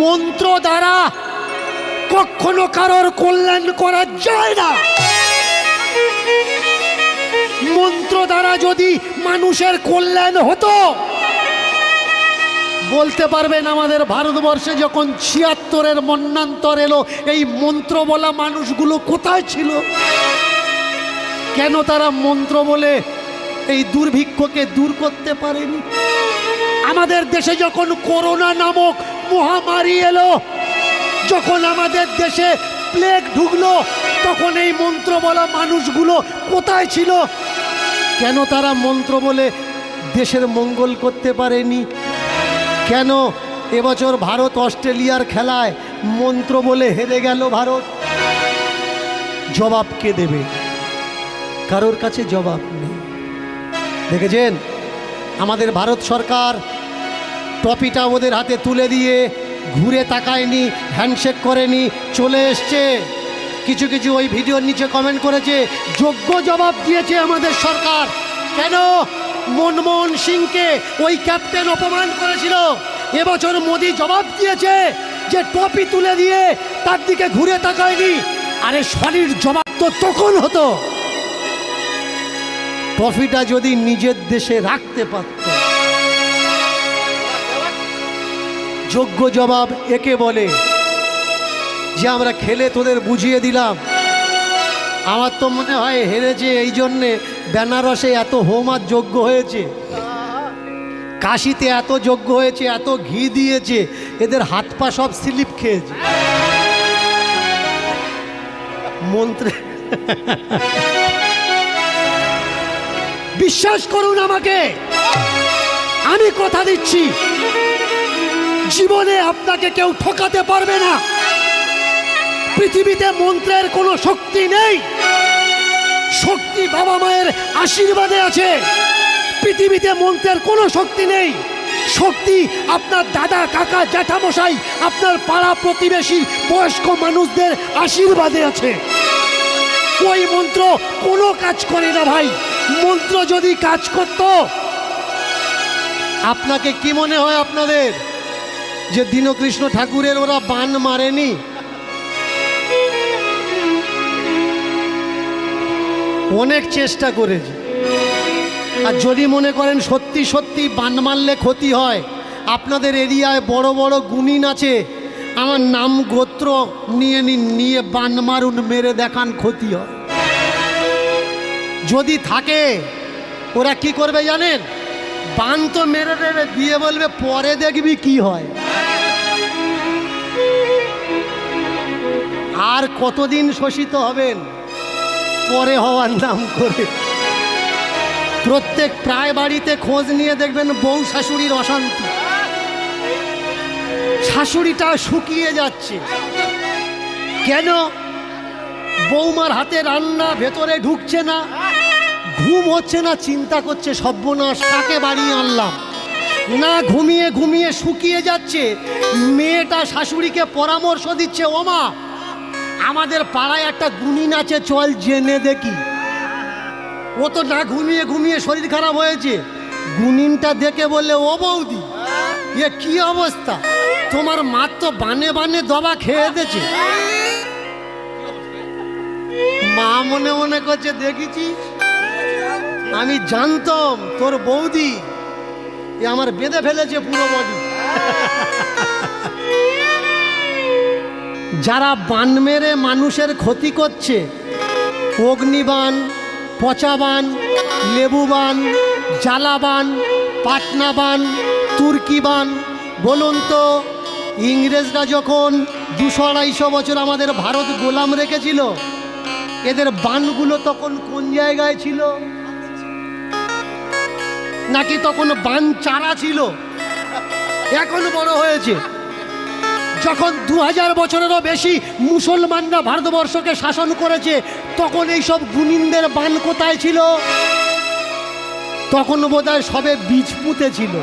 মন্ত্র দ্বারা কখনো কারোর কল্যাণ করা যায় না। মন্ত্র দ্বারা যদি মানুষের কল্যাণ হতো, বলতে পারবেন আমাদের ভারতবর্ষে যখন ৭৬-এর মন্বন্তর এলো, এই মন্ত্র বলা মানুষগুলো কোথায় ছিল? কেন তারা মন্ত্র বলে এই দুর্ভিক্ষকে দূর করতে পারেনি? আমাদের দেশে যখন করোনা নামক মহামারী এলো, যখন আমাদের দেশে প্লেগ ঢুকলো, তখন এই মন্ত্র বলা মানুষগুলো কোথায় ছিল? কেন তারা মন্ত্র বলে দেশের মঙ্গল করতে পারেনি? কেন এবছর ভারত অস্ট্রেলিয়ার খেলায় মন্ত্র বলে হেরে গেল ভারত? জবাব কে দেবে? কারোর কাছে জবাব নেই। দেখেছেন আমাদের ভারত সরকার ট্রফিটা ওদের হাতে তুলে দিয়ে ঘুরে তাকায়নি, হ্যান্ডশেক করেনি, চলে এসছে। কিছু কিছু ওই ভিডিওর নিচে কমেন্ট করেছে, যোগ্য জবাব দিয়েছে আমাদের সরকার। কেন মনমোহন সিংকে ওই ক্যাপ্টেন অপমান করেছিল, এবছর মোদি জবাব দিয়েছে যে ট্রফি তুলে দিয়ে তার দিকে ঘুরে তাকায়নি। আরে সলিড জবাব তো তখন হতো ট্রফিটা যদি নিজের দেশে রাখতে পারত। যোগ্য জবাব একে বলে যে আমরা খেলে তোদের বুঝিয়ে দিলাম। আমার তো মনে হয় হেরেছে এই জন্যে বেনারসে এত হোম আর যোগ্য হয়েছে, কাশিতে এত যোগ্য হয়েছে, এত ঘি দিয়েছে, এদের হাত পা সব স্লিপ খেয়েছে মন্ত্রে। বিশ্বাস করুন আমাকে, আমি কথা দিচ্ছি জীবনে আপনাকে কেউ ঠকাতে পারবে না। পৃথিবীতে মন্ত্রের কোনো শক্তি নেই, শক্তি বাবা মায়ের আশীর্বাদে আছে। পৃথিবীতে মন্ত্রের কোনো শক্তি নেই, শক্তি আপনার দাদা কাকা জ্যাঠামশাই আপনার পাড়া প্রতিবেশী বয়স্ক মানুষদের আশীর্বাদে আছে। ওই মন্ত্র কোনো কাজ করে না ভাই। মন্ত্র যদি কাজ করত, আপনাকে কি মনে হয় আপনাদের যে দীনকৃষ্ণ ঠাকুরের ওরা বান মারেনি? অনেক চেষ্টা করেছে। আর যদি মনে করেন সত্যি সত্যি বান মারলে ক্ষতি হয়, আপনাদের এরিয়ায় বড় বড় গুণিন আছে, আমার নাম গোত্র নিয়ে নিন, নিয়ে বান মারুন, মেরে দেখান, ক্ষতি হয়। যদি থাকে ওরা কি করবে জানেন? বান তো মেরে দেবে, দিয়ে বলবে পরে দেখবি কি হয়। আর কতদিন শোষিত হবেন পরে হওয়ার নাম করে? প্রত্যেক প্রায় বাড়িতে খোঁজ নিয়ে দেখবেন বউ শাশুড়ির অশান্তি, শাশুড়িটা শুকিয়ে যাচ্ছে। কেন? বৌমার হাতে রান্না ভেতরে ঢুকছে না, ঘুম হচ্ছে না, চিন্তা করছে সর্বনাশ কাকে বাড়িয়ে আনলাম। না ঘুমিয়ে ঘুমিয়ে শুকিয়ে যাচ্ছে। মেয়েটা শাশুড়িকে পরামর্শ দিচ্ছে, ওমা আমাদের পাড়ায় একটা গুণিন আছে, চল জেনে দেখি। ও তো না ঘুমিয়ে ঘুমিয়ে শরীর খারাপ হয়েছে। গুণিনটা দেখে বললে, ও বৌদি এ কি অবস্থা, তোমার মা তো বানে বানে দবা খেয়ে দিয়েছে। মা মনে মনে করছে, দেখেছি আমি জানতাম তোর বৌদি এ আমার বেঁধে ফেলেছে পুরো বডি। যারা বান মেরে মানুষের ক্ষতি করছে, অগ্নিবান, পচাবান, লেবুবান, জ্বালাবান, পাটনাবান, তুর্কিবান, বলুন তো ইংরেজরা যখন 200-250 বছর আমাদের ভারত গোলাম রেখেছিল, এদের বানগুলো তখন কোন জায়গায় ছিল? নাকি তখন বান চারা ছিল, এখন বড় হয়েছে? যখন 2000 বছরেরও বেশি মুসলমানরা ভারতবর্ষকে শাসন করেছে, তখন এইসব গুণিনদের বান কোথায় ছিল? তখন বোধহয় সবে বীজ পুঁতেছিল,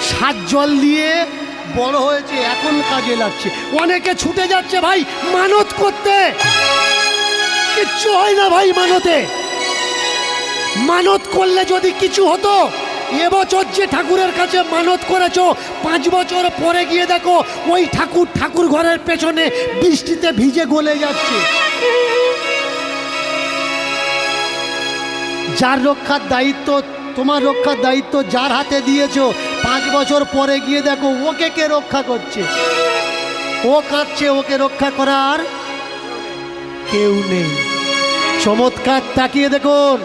সার জল দিয়ে বড় হয়েছে, এখন কাজে লাগছে। অনেকে ছুটে যাচ্ছে ভাই মানত করতে, কিচ্ছু হয় না ভাই মানতে। মানত করলে যদি কিছু হতো এবছর যে ঠাকুরের কাছে মানত করেছো 5 বছর পরে গিয়ে দেখো ওই ঠাকুর ঘরের পেছনে বৃষ্টিতে ভিজে গলে যাচ্ছে। যার রক্ষার দায়িত্ব, তোমার রক্ষার দায়িত্ব যার হাতে দিয়েছো, 5 বছর পরে গিয়ে দেখো ওকে কে রক্ষা করছে? ও কাঁদছে, ওকে রক্ষা করার কেউ নেই। চমৎকার তাকিয়ে দেখুন,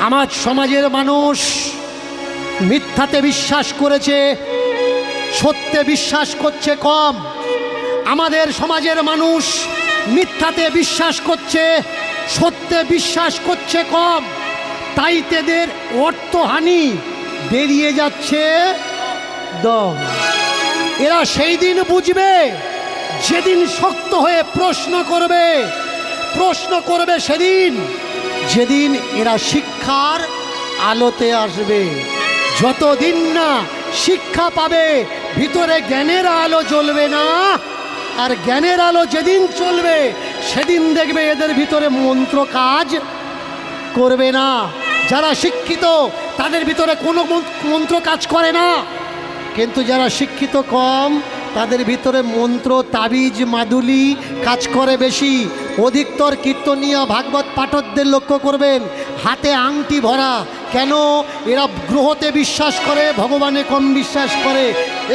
আমার সমাজের মানুষ মিথ্যাতে বিশ্বাস করেছে, সত্যে বিশ্বাস করছে কম। আমাদের সমাজের মানুষ মিথ্যাতে বিশ্বাস করছে, সত্যে বিশ্বাস করছে কম। তাই তাদের অর্থহানি বেরিয়ে যাচ্ছে দম। এরা সেই দিন বুঝবে যেদিন শক্ত হয়ে প্রশ্ন করবে সেদিন, যেদিন এরা শিক্ষার আলোতে আসবে। যতদিন না শিক্ষা পাবে, ভিতরে জ্ঞানের আলো জ্বলবে না। আর জ্ঞানের আলো যেদিন চলবে সেদিন দেখবে এদের ভিতরে মন্ত্র কাজ করবে না। যারা শিক্ষিত তাদের ভিতরে কোনো মন্ত্র কাজ করে না, কিন্তু যারা শিক্ষিত কম তাদের ভিতরে মন্ত্র, তাবিজ, মাদুলি কাজ করে বেশি। অধিকতর কীর্তনীয় ভাগবত পাঠকদের লক্ষ্য করবেন, হাতে আংটি ভরা। কেন? এরা গ্রহতে বিশ্বাস করে, ভগবানে কম বিশ্বাস করে।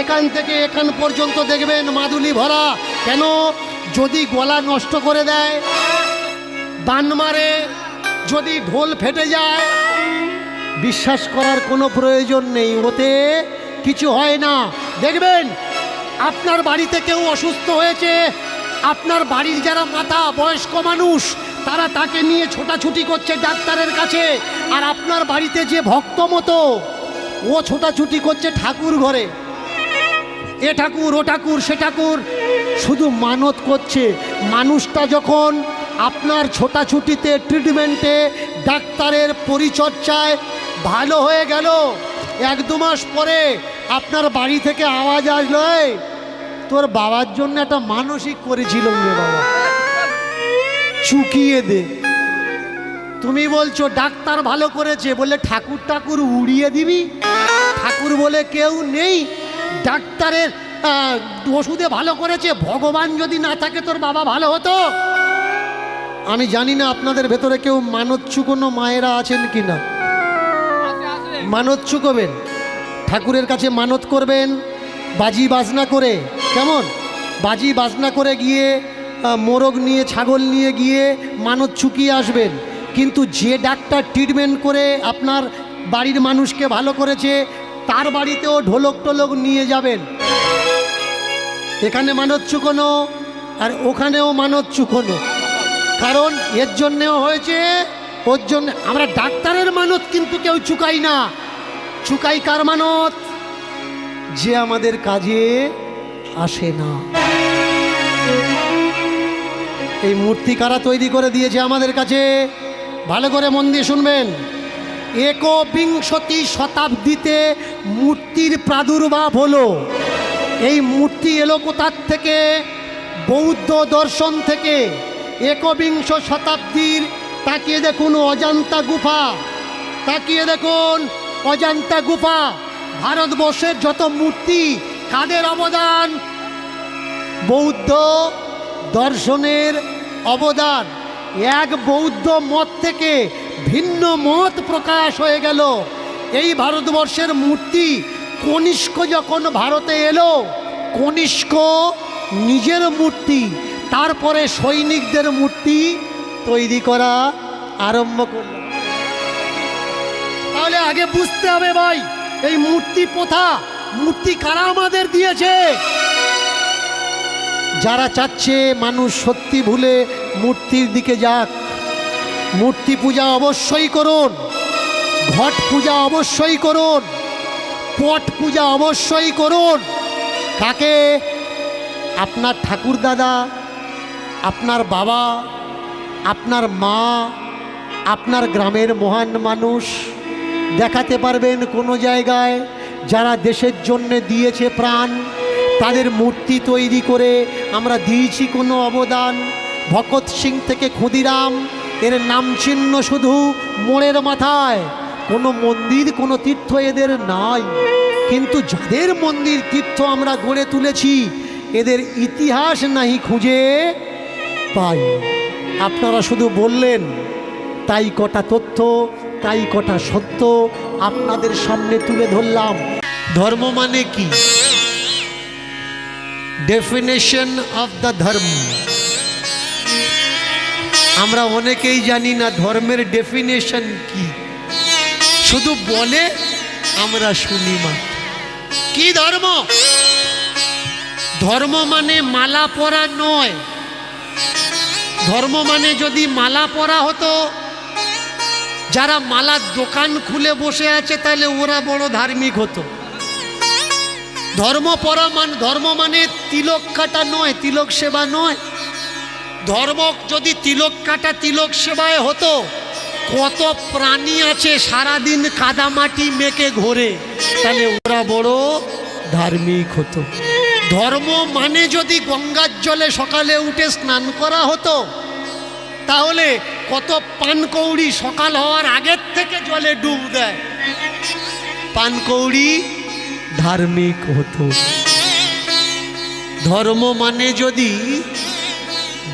এখান থেকে এখান পর্যন্ত দেখবেন মাদুলি ভরা। কেন? যদি গলা নষ্ট করে দেয়, বান মারে, যদি ঢোল ফেটে যায়, বিশ্বাস করার কোনো প্রয়োজন নেই, ওতে কিছু হয় না। দেখবেন আপনার বাড়িতে কেউ অসুস্থ হয়েছে, আপনার বাড়ির যারা মাতা বয়স্ক মানুষ তারা তাকে নিয়ে ছোটাছুটি করছে ডাক্তারের কাছে, আর আপনার বাড়িতে যে ভক্ত মতো ও ছোটাছুটি করছে ঠাকুর ঘরে, এ ঠাকুর ও ঠাকুর সে ঠাকুর, শুধু মানত করছে। মানুষটা যখন আপনার ছোটাছুটিতে, ট্রিটমেন্টে, ডাক্তারের পরিচর্যায় ভালো হয়ে গেল, 1-2 মাস পরে আপনার বাড়ি থেকে আওয়াজ আসলো, তোর বাবার জন্য একটা মানসিক করেছিলাম রে বাবা, চুকিয়ে দে। তুমি বলছো ডাক্তার ভালো করেছে বলে ঠাকুর উড়িয়ে দিবি? ঠাকুর বলে কেউ নেই, ডাক্তারের ওষুধে ভালো করেছে। ভগবান যদি না থাকে তোর বাবা ভালো হতো? আমি জানি না আপনাদের ভেতরে কেউ মানত চুকোনো মায়েরা আছেন কি না। মানত চুকোবেন, ঠাকুরের কাছে মানত করবেন বাজি বাজনা করে। কেমন? বাজি বাজনা করে গিয়ে মোরগ নিয়ে, ছাগল নিয়ে গিয়ে মানত চুকিয়ে আসবেন। কিন্তু যে ডাক্তার ট্রিটমেন্ট করে আপনার বাড়ির মানুষকে ভালো করেছে তার বাড়িতেও ঢোলক টোলক নিয়ে যাবেন। এখানে মানত চুকোনো আর ওখানেও মানত চুকোনো, কারণ এর জন্যেও হয়েছে, ওর জন্য। আমরা ডাক্তারের মানত কিন্তু কেউ চুকাই না। চুকাই কার মানত? যে আমাদের কাজে আসে না। এই মূর্তি কারা তৈরি করে দিয়েছে আমাদের কাছে? ভালো করে মন দিয়ে শুনবেন। একবিংশতি শতাব্দীতে মূর্তির প্রাদুর্ভাব হলো। এই মূর্তি এলো কোথার থেকে? বৌদ্ধ দর্শন থেকে। একবিংশ শতাব্দীর তাকিয়ে দেখুন অজন্তা গুফা, তাকিয়ে দেখুন অজন্তা গুফা। ভারতবর্ষের যত মূর্তি, কাদের অবদান? বৌদ্ধ দর্শনের অবদান। এক বৌদ্ধ মত থেকে ভিন্ন মত প্রকাশ হয়ে গেল। এই ভারতবর্ষের মূর্তি কনিষ্ক যখন ভারতে এলো, কনিষ্ক নিজের মূর্তি, তারপরে সৈনিকদের মূর্তি তৈরি করা আরম্ভ করল। তাহলে আগে বুঝতে হবে ভাই, এই মূর্তি প্রথা, মূর্তি কারা আমাদের দিয়েছে? যারা চাচ্ছে মানুষ সত্যি ভুলে মূর্তির দিকে যাক, মূর্তি পূজা অবশ্যই করুন, ঘট পূজা অবশ্যই করুন, পট পূজা অবশ্যই করুন। কাকে? আপনার ঠাকুর দাদা, আপনার বাবা, আপনার মা, আপনার গ্রামের মহান মানুষ দেখাতে পারবেন কোনো জায়গায় যারা দেশের জন্য দিয়েছে প্রাণ, তাদের মূর্তি তৈরি করে আমরা দিয়েছি কোনো অবদান। ভগৎ সিং থেকে ক্ষুদিরাম, এর নাম চিহ্ন শুধু মোড়ের মাথায়। কোনো মন্দির কোনো তীর্থ এদের নাই, কিন্তু যাদের মন্দির তীর্থ আমরা গড়ে তুলেছি এদের ইতিহাস নাহি খুঁজে পাই। আপনারা শুধু বললেন, তাই কটা তথ্য, তাই কটা সত্য আপনাদের সামনে তুলে ধরলাম। ধর্ম মানে কি? ডেফিনেশন অফ দ্য ধর্ম। আমরা অনেকেই জানি না ধর্মের ডেফিনেশন কি, শুধু বলে আমরা শুনি মাত্র। কি ধর্ম? ধর্ম মানে মালা পরা নয়। ধর্ম মানে যদি মালা পরা হতো, যারা মালার দোকান খুলে বসে আছে তাহলে ওরা বড় ধার্মিক হতো। ধর্ম মানে তিলক কাটা নয়, তিলক সেবা নয়। ধর্ম যদি তিলক কাটা তিলক সেবায় হতো, কত প্রাণী আছে সারাদিন কাদামাটি মেখে ঘোরে, তাহলে ওরা বড় ধার্মিক হতো। ধর্ম মানে যদি গঙ্গার জলে সকালে উঠে স্নান করা হতো, তাহলে কত পানকৌড়ি সকাল হওয়ার আগের থেকে জলে ডুব দেয়, পানকৌড়ি ধার্মিক হতো। ধর্ম মানে যদি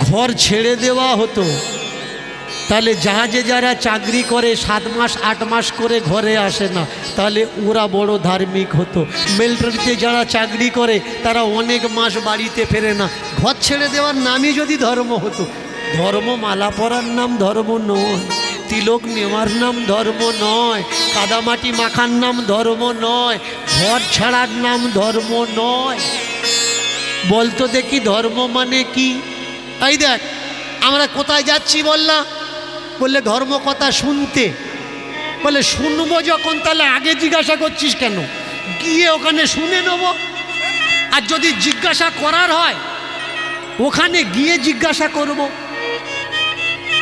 ঘর ছেড়ে দেওয়া হতো, তাহলে জাহাজে যারা চাকরি করে 7 মাস 8 মাস করে ঘরে আসে না, তাহলে ওরা বড় ধার্মিক হতো। মিলিটারিতে যারা চাকরি করে তারা অনেক মাস বাড়িতে ফেরে না। ঘর ছেড়ে দেওয়ার নামই যদি ধর্ম হতো। ধর্ম মালা পরার নাম ধর্ম নয়, তিলক নেওয়ার নাম ধর্ম নয়, কাদামাটি মাখার নাম ধর্ম নয়, ঘর ছাড়ার নাম ধর্ম নয়। বলতো দেখি ধর্ম মানে কি? এই দেখ, আমরা কোথায় যাচ্ছি বললাম, বললে ধর্ম কথা শুনতে। বলে শুনবো যখন, তাহলে আগে জিজ্ঞাসা করছিস কেন? গিয়ে ওখানে শুনে নেব। আর যদি জিজ্ঞাসা করার হয় ওখানে গিয়ে জিজ্ঞাসা করব,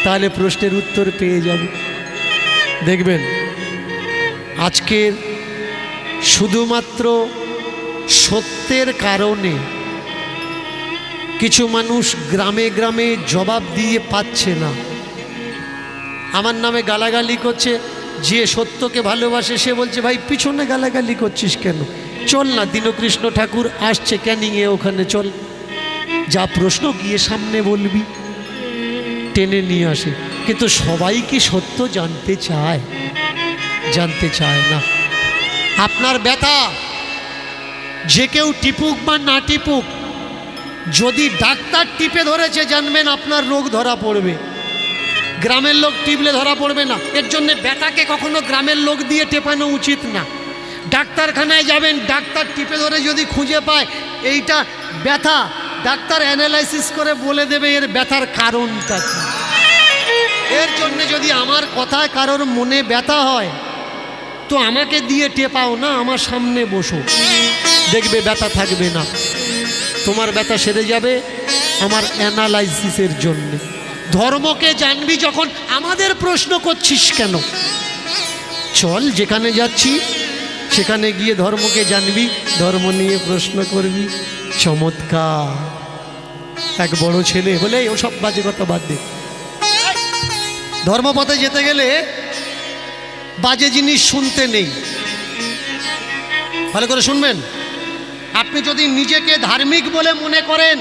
তাহলে প্রশ্নের উত্তর পেয়ে যাবে। দেখবেন আজকের শুধুমাত্র সত্যের কারণে কিছু মানুষ গ্রামে গ্রামে জবাব দিয়ে পাচ্ছে না। আমার নামে গালাগালি করছে। যে সত্যকে ভালোবাসে সে বলছে, ভাই পিছনে গালাগালি করছিস কেন? চল না, দীনকৃষ্ণ ঠাকুর আসছে ক্যানিংয়ে, ওখানে চল। যা প্রশ্ন গিয়ে সামনে বলবি, টেনে নিয়ে আসে। কিন্তু সবাই কি সত্য জানতে চায়? জানতে চায় না। আপনার ব্যথা যে কেউ টিপুক বা না টিপুক, যদি ডাক্তার টিপে ধরেছে জানবেন আপনার রোগ ধরা পড়বে। গ্রামের লোক টিপলে ধরা পড়বে না। এর জন্য ব্যথাকে কখনো গ্রামের লোক দিয়ে টেপানো উচিত না। ডাক্তারখানায় যাবেন, ডাক্তার টিপে ধরে যদি খুঁজে পায় এইটা ব্যথা, ডাক্তার অ্যানালাইসিস করে বলে দেবে এর ব্যথার কারণটা কি। এর জন্য যদি আমার কথায় কারোর মনে ব্যথা হয় তো আমাকে দিয়ে টেপাও না, আমার সামনে বসো, দেখবে ব্যথা থাকবে না, তোমার ব্যথা সেরে যাবে আমার অ্যানালাইসিসের জন্য। ধর্মকে জানবি যখন, আমাদের প্রশ্ন করছিস কেন? চল, যেখানে যাচ্ছি সেখানে গিয়ে ধর্মকে জানবি, ধর্ম নিয়ে প্রশ্ন করবি। চমৎকার। এক বড় ছেলে বলে, ওসব বাজে কথা বাদ দে। ধর্মপথে যেতে গেলে বাজে জিনিস শুনতে নেই। ভালো করে শুনবেন। আপনি যদি নিজেকে ধার্মিক বলে মনে করেন,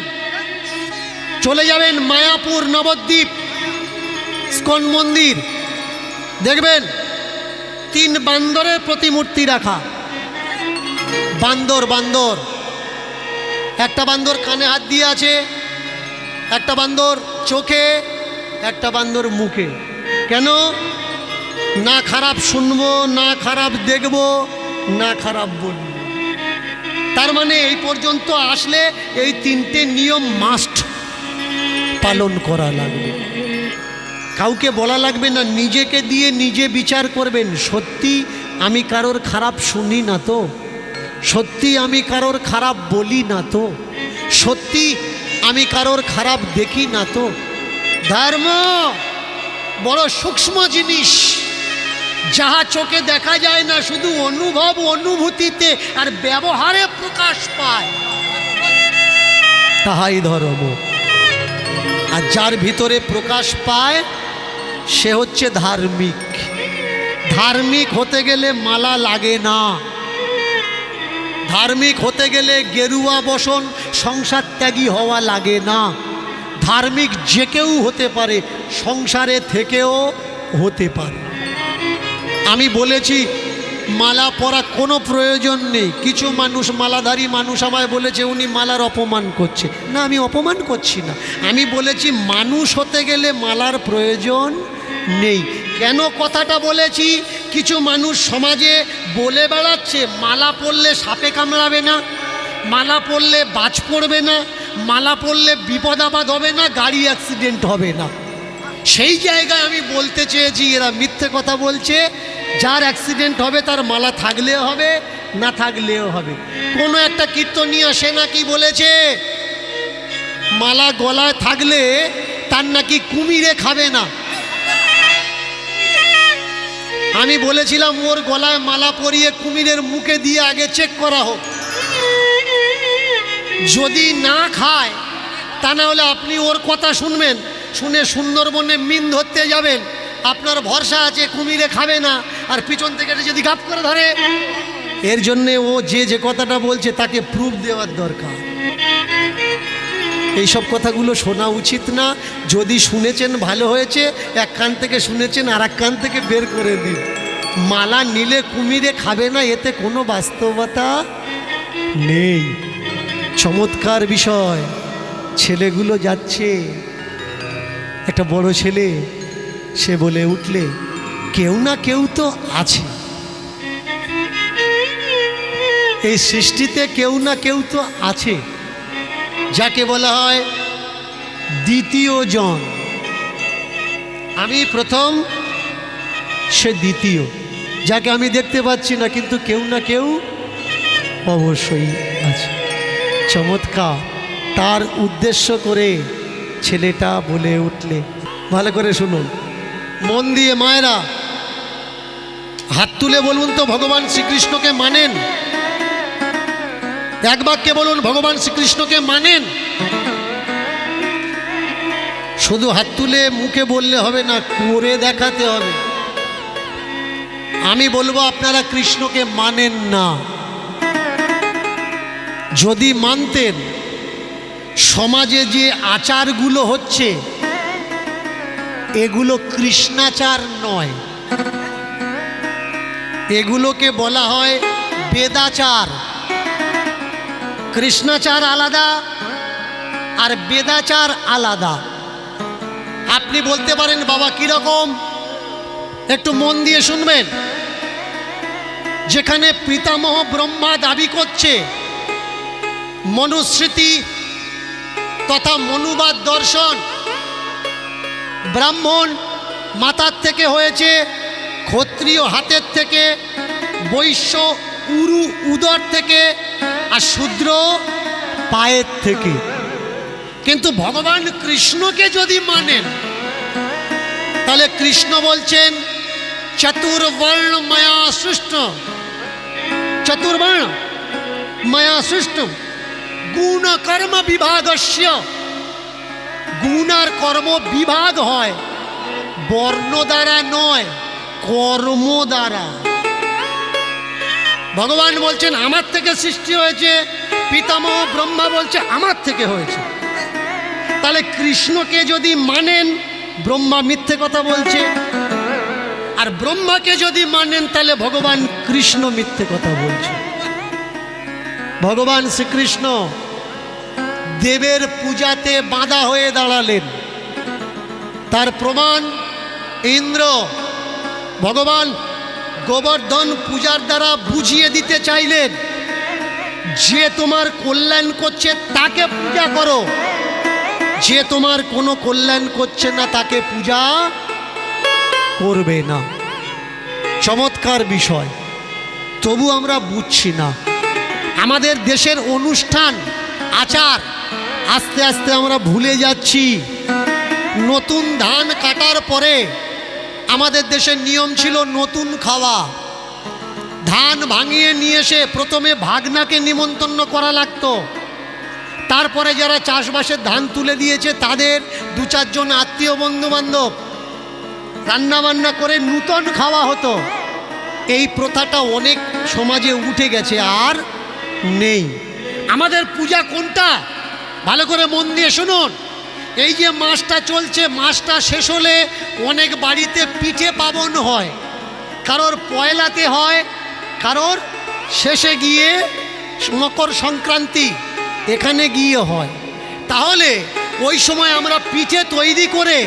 চলে যাবেন মায়াপুর, নবদ্বীপ, ইস্কন মন্দির, দেখবেন 3 বান্দরের প্রতিমূর্তি রাখা। বান্দর বান্দর, একটা বান্দর কানে হাত দিয়ে আছে, একটা বান্দর চোখে, একটা বান্দর মুখে। কেন? না খারাপ শুনবো, না খারাপ দেখবো, না খারাপ বলবো। তার মানে এই পর্যন্ত আসলে এই 3টে নিয়ম মাস্ট পালন করা লাগবে। কাউকে বলা লাগবে না, নিজেকে দিয়ে নিজে বিচার করবেন। সত্যি আমি কারোর খারাপ শুনি না তো? সত্যি আমি কারোর খারাপ বলি না তো? সত্যি আমি কারোর খারাপ দেখি না তো? ধর্ম বড় সূক্ষ্ম জিনিস, যাহা চোখে দেখা যায় না, শুধু অনুভব অনুভূতিতে আর ব্যবহারে প্রকাশ পায়, তাহাই ধর্ম। আর যার ভিতরে প্রকাশ পায় সে হচ্ছে ধার্মিক। ধার্মিক হতে গেলে মালা লাগে না। ধার্মিক হতে গেলে গেরুয়া বসন সংসার ত্যাগী হওয়া লাগে না। ধার্মিক যে কেউ হতে পারে, সংসারে থেকেও হতে পারে। আমি বলেছি মালা পরা কোনো প্রয়োজন নেই। কিছু মানুষ, মালাধারী মানুষ আমায় বলেছে উনি মালার অপমান করছে। না, আমি অপমান করছি না। আমি বলেছি মানুষ হতে গেলে মালার প্রয়োজন নেই। কেন কথাটা বলেছি? কিছু মানুষ সমাজে বলে বেড়াচ্ছে মালা পরলে সাপে কামড়াবে না, মালা পরলে বাজ পড়বে না, মালা পরলে বিপদ আপদ হবে না, গাড়ি অ্যাক্সিডেন্ট হবে না। সেই জায়গায় আমি বলতে চেয়েছি এরা মিথ্যে কথা বলছে। যার অ্যাক্সিডেন্ট হবে তার মালা থাকলেও হবে, না থাকলেও হবে। কোনো একটা কীর্তনীয় সে নাকি বলেছে মালা গলায় থাকলে তার নাকি কুমিরে খাবে না। আমি বলেছিলাম ওর গলায় মালা পরিয়ে কুমিরের মুখে দিয়ে আগে চেক করা হোক। যদি না খায় তা না হলে আপনি ওর কথা শুনবেন, শুনে সুন্দরবনে মিন ধরতে যাবেন, আপনার ভরসা আছে কুমিরে খাবে না, আর পিছন থেকে যদি গাপ করে ধরে। এর জন্যে ও যে কথাটা বলছে তাকে প্রুফ দেওয়ার দরকার। এইসব কথাগুলো শোনা উচিত না। যদি শুনেছেন ভালো হয়েছে, এক কান থেকে শুনেছেন আর এক কান থেকে বের করে দিন। মালা নিলে কুমিরে খাবে না, এতে কোনো বাস্তবতা নেই। চমৎকার বিষয়। ছেলেগুলো যাচ্ছে, একটা বড় ছেলে সে বলে উঠলে কেউ না কেউ তো আছে এই সৃষ্টিতে, কেউ না কেউ তো আছে যাকে বলা হয় দ্বিতীয় জন। আমি প্রথম, সে দ্বিতীয়, যাকে আমি দেখতে পাচ্ছি না, কিন্তু কেউ না কেউ অবশ্যই আছে। চমৎকার। তার উদ্দেশ্য করে ছেলেটা বলে উঠলে, ভালো করে শুনুন মন দিয়ে মায়েরা, হাত তুলে বলুন তো ভগবান শ্রীকৃষ্ণকে মানেন? এক বাক্যে বলুন ভগবান শ্রীকৃষ্ণকে মানেন? শুধু হাত তুলে মুখে বললে হবে না, করে দেখাতে হবে। আমি বলবো আপনারা কৃষ্ণকে মানেন না। যদি মানতেন, সমাজে যে আচারগুলো হচ্ছে এগুলো কৃষ্ণাচার নয়, এগুলোকে বলা হয় বেদাচার। কৃষ্ণাচার আলাদা আর বেদাচার আলাদা। আপনি বলতে পারেন বাবা কিরকম? একটু মন দিয়ে শুনবেন। যেখানে পিতামহ ব্রহ্মা দাবি করছে মনুস্মৃতি তথা মনুবাদ দর্শন ব্রাহ্মণ মাথার থেকে হয়েছে, ক্ষত্রিয় হাতের থেকে, বৈশ্য উরু উদর থেকে, আর শূদ্র পায়ের থেকে। কিন্তু ভগবান কৃষ্ণকে যদি মানেন তাহলে কৃষ্ণ বলছেন চতুর্বর্ণ মায়া সৃষ্ট, চতুর্বর্ণ মায়া সৃষ্ট গুণ কর্ম বিভাগস্য। গুণ আর কর্ম বিভাগ হয় বর্ণ দ্বারা নয়, কর্ম দ্বারা। ভগবান বলছেন আমার থেকে সৃষ্টি হয়েছে, পিতামহ ব্রহ্মা বলছে আমার থেকে হয়েছে। তাহলে কৃষ্ণকে যদি মানেন, ব্রহ্মা মিথ্যে কথা বলছে, আর ব্রহ্মাকে যদি মানেন তাহলে ভগবান কৃষ্ণ মিথ্যে কথা বলছে। ভগবান শ্রীকৃষ্ণ দেবের পূজাতে বাধা হয়ে দাঁড়ালেন। তার প্রমাণ ইন্দ্র। ভগবান গোবর্ধন পূজার দ্বারা বুঝিয়ে দিতে চাইলেন যে তোমার কল্যাণ করছে তাকে পূজা করো, যে তোমার কোনো কল্যাণ করছে না তাকে পূজা করবে না। চমৎকার বিষয়। তবু আমরা বুঝছি না। আমাদের দেশের অনুষ্ঠান আচার আস্তে আস্তে আমরা ভুলে যাচ্ছি। নতুন ধান কাটার পরে আমাদের দেশের নিয়ম ছিল নতুন খাওয়া। ধান ভাঙিয়ে নিয়ে এসে প্রথমে ভাগনাকে নিমন্ত্রণ করা লাগতো, তারপরে যারা চাষবাসের ধান তুলে দিয়েছে তাদের দু চারজন আত্মীয় বন্ধু বান্ধব রান্না বান্না করে নূতন খাওয়া হতো। এই প্রথাটা অনেক সমাজে উঠে গেছে, আর নেই। আমাদের পূজা কোনটা? ভালো করে মন দিয়ে শুনুন। এই যে মাসটা চলছে, মাসটা শেষ হলে অনেক বাড়িতে পিঠে পাবন হয়। কারোর পয়লাতে হয়, কারোর শেষে গিয়ে মকর সংক্রান্তি এখানে গিয়ে হয়। তাহলে ওই সময় আমরা পিঠে তৈরি করে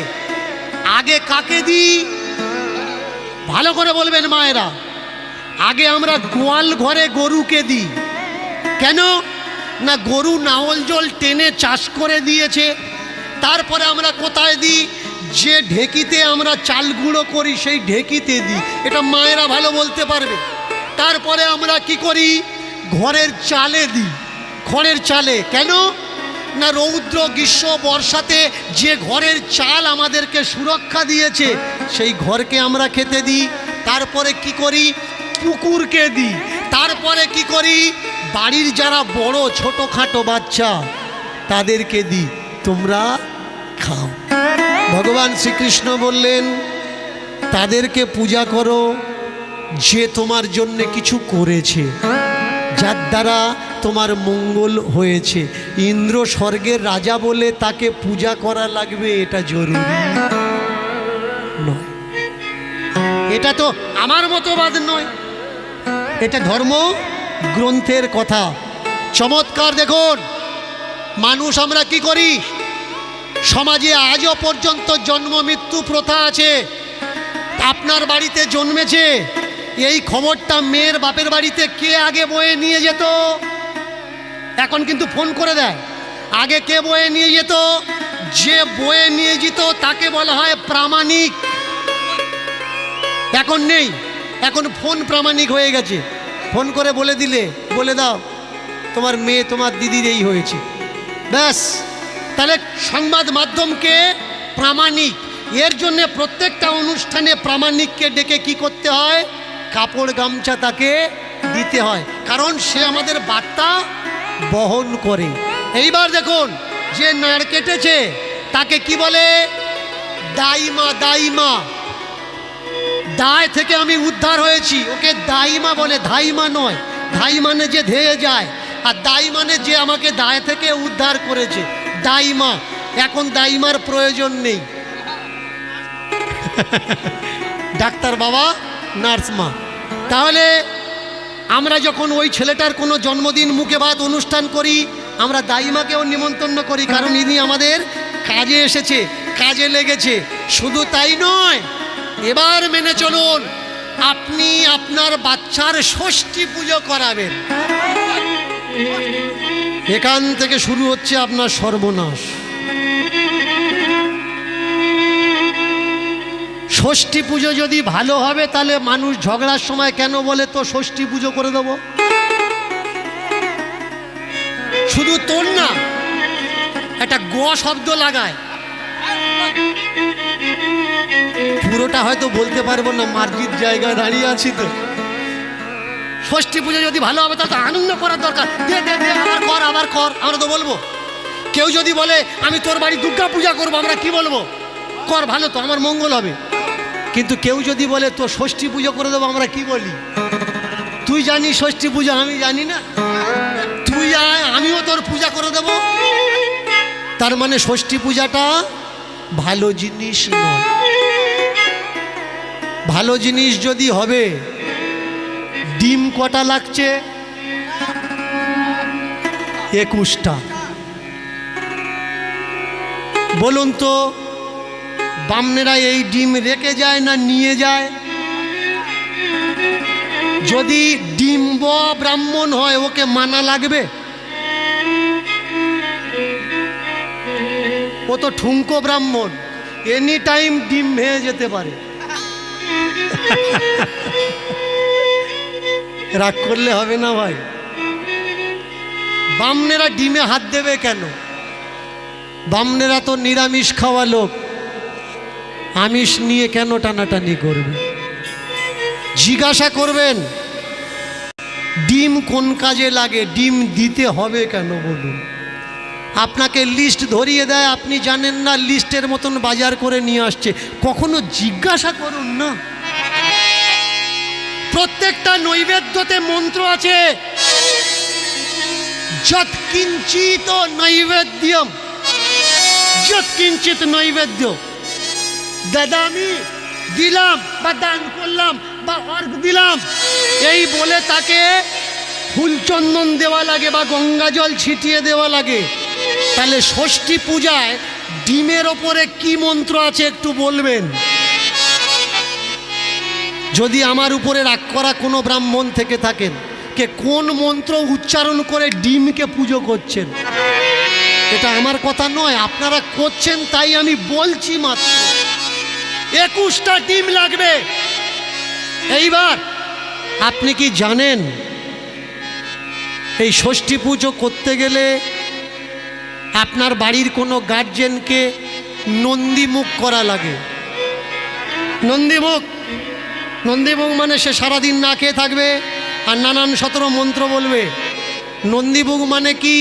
আগে কাকে দিই? ভালো করে বলবেন মায়েরা। আগে আমরা গোয়াল ঘরে গরুকে দিই। কেন? না গরু নাওল জল টেনে চাষ করে দিয়েছে। তারপরে আমরা কোথায় দিই? যে ঢেকিতে আমরা চাল গুঁড়ো করি সেই ঢেকিতে দিই। এটা মায়েরা ভালো বলতে পারবে। তারপরে আমরা কি করি? ঘরের চালে দিই। খড়ের চালে। কেন? না রৌদ্র গ্রীষ্ম বর্ষাতে যে ঘরের চাল আমাদেরকে সুরক্ষা দিয়েছে সেই ঘরকে আমরা খেতে দিই। তারপরে কি করি? পুকুরকে দিই। তারপরে কি করি? বাড়ির যারা বড় ছোটোখাটো বাচ্চা তাদেরকে দিই, তোমরা খাও। ভগবান শ্রীকৃষ্ণ বললেন তাদেরকে পূজা করো যে তোমার জন্য কিছু করেছে, যার দ্বারা তোমার মঙ্গল হয়েছে। ইন্দ্র স্বর্গের রাজা বলে তাকে পূজা করা লাগবে এটা জরুরি নয়। এটা তো আমার মতবাদ নয়, এটা ধর্ম গ্রন্থের কথা। চমৎকার দেখুন, মানুষ আমরা কি করি? সমাজে আজও পর্যন্ত জন্ম মৃত্যু প্রথা আছে। আপনার বাড়িতে জন্মেছে, এই খবরটা মেয়ের বাপের বাড়িতে কে আগে বয়ে নিয়ে যেত? এখন কিন্তু ফোন করে দেয়। আগে কে বয়ে নিয়ে যেত? যে বয়ে নিয়ে যেত তাকে বলা হয় প্রামাণিক। এখন নেই, এখন ফোন প্রামাণিক হয়ে গেছে। ফোন করে বলে দিলে, বলে দাও তোমার মেয়ে তোমার দিদির এই হয়েছে, ব্যাস। তাহলে সংবাদ মাধ্যমকে প্রামাণিক। এর জন্যে প্রত্যেকটা অনুষ্ঠানে প্রামাণিককে ডেকে কি করতে হয়? কাপড় গামছা তাকে দিতে হয়, কারণ সে আমাদের বার্তা বহন করে। এইবার দেখুন, যে নাড় কেটেছে তাকে কি বলে? দাইমা। দাইমা, দায় থেকে আমি উদ্ধার হয়েছি, ওকে দাইমা বলে, ধাইমা নয়। ধাই মানে যে ধেয়ে যায়, আর দাই মানে যে আমাকে দায় থেকে উদ্ধার করেছে, দাইমা। এখন দাইমার প্রয়োজন নেই। ডাক্তার বাবা, নার্স মা। তাহলে আমরা যখন ওই ছেলেটার কোনো জন্মদিন মুখে ভাত অনুষ্ঠান করি, আমরা দাইমাকেও নিমন্ত্রণ করি, কারণ ইনি আমাদের কাজে এসেছে, কাজে লেগেছে। শুধু তাই নয়, এবার মেনে চলুন, আপনি আপনার বাচ্চার ষষ্ঠী পুজো করাবেন। এখান থেকে শুরু হচ্ছে আপনার সর্বনাশ। ষষ্ঠী পুজো যদি ভালো হবে তাহলে মানুষ ঝগড়ার সময় কেন বলে তো ষষ্ঠী পুজো করে দেব? শুধু তোর না, একটা গ শব্দ লাগায়। পুরোটা হয়তো বলতে পারবো না, মার্জিত জায়গায় দাঁড়িয়ে আছি তো। ষষ্ঠী পুজো যদি ভালো হবে তাহলে তো আনন্দ করার দরকার। দে দে দে, আবার কর, আবার কর, আমরা তো বলবো। কেউ যদি বলে আমি তোর বাড়ি দুর্গা পূজা করবো, আমরা কি বলবো? কর, ভালো তো, আমার মঙ্গল হবে। কিন্তু কেউ যদি বলে তোর ষষ্ঠী পুজো করে দেবো, আমরা কি বলি? তুই জানিস ষষ্ঠী পুজো, আমি জানি না, তুই আয়, আমিও তোর পূজা করে দেব। তার মানে ষষ্ঠী পূজাটা ভালো জিনিস নয়। ভালো জিনিস যদি হবে, ডিম কটা লাগছে? 21টা। বলুন তো, বামনেরা এই ডিম রেখে যায় না নিয়ে যায়? যদি ডিম্ব ব্রাহ্মণ হয় ওকে মানা লাগবে? ও তো ঠুনকো ব্রাহ্মণ, এনি টাইম ডিম ভেঙে যেতে পারে। রাগ করলে হবে না ভাই। বামনেরা ডিমে হাত দেবে কেন? বামনেরা তো নিরামিষ খাওয়া লোক, আমিষ নিয়ে কেন টানাটানি করবে? জিজ্ঞাসা করবেন ডিম কোন কাজে লাগে, ডিম দিতে হবে কেন বলুন? আপনাকে লিস্ট ধরিয়ে দেয়, আপনি জানেন না, লিস্টের মতন বাজার করে নিয়ে আসছে। কখনো জিজ্ঞাসা করুন না। প্রত্যেক প্রত্যেকটা নৈবেদ্যতে মন্ত্র আছে, যৎকিঞ্চিত নৈবেদ্যম, যৎকিঞ্চিত নৈবেদ্য। দাদা আমি দিলাম বা দান করলাম বা অর্ঘ দিলাম, এই বলে তাকে ফুল চন্দন দেওয়া লাগে বা গঙ্গা জল ছিটিয়ে দেওয়া লাগে। তাহলে ষষ্ঠী পূজায় ডিমের ওপরে কি মন্ত্র আছে একটু বলবেন? যদি আমার উপরে রাগ করা কোনো ব্রাহ্মণ থেকে থাকেন, কে কোন মন্ত্র উচ্চারণ করে ডিমকে পুজো করছেন? এটা আমার কথা নয়, আপনারা করছেন তাই আমি বলছি মাত্র। 21টা ডিম লাগবে। এইবার আপনি কি জানেন এই ষষ্ঠী পুজো করতে গেলে আপনার বাড়ির কোনো গার্জেনকে নন্দীমুখ করা লাগে? নন্দীমুখ, নন্দীমুখ মানে সে সারাদিন না খেয়ে থাকবে আর নানান 17 মন্ত্র বলবে। নন্দীমুখ মানে কি?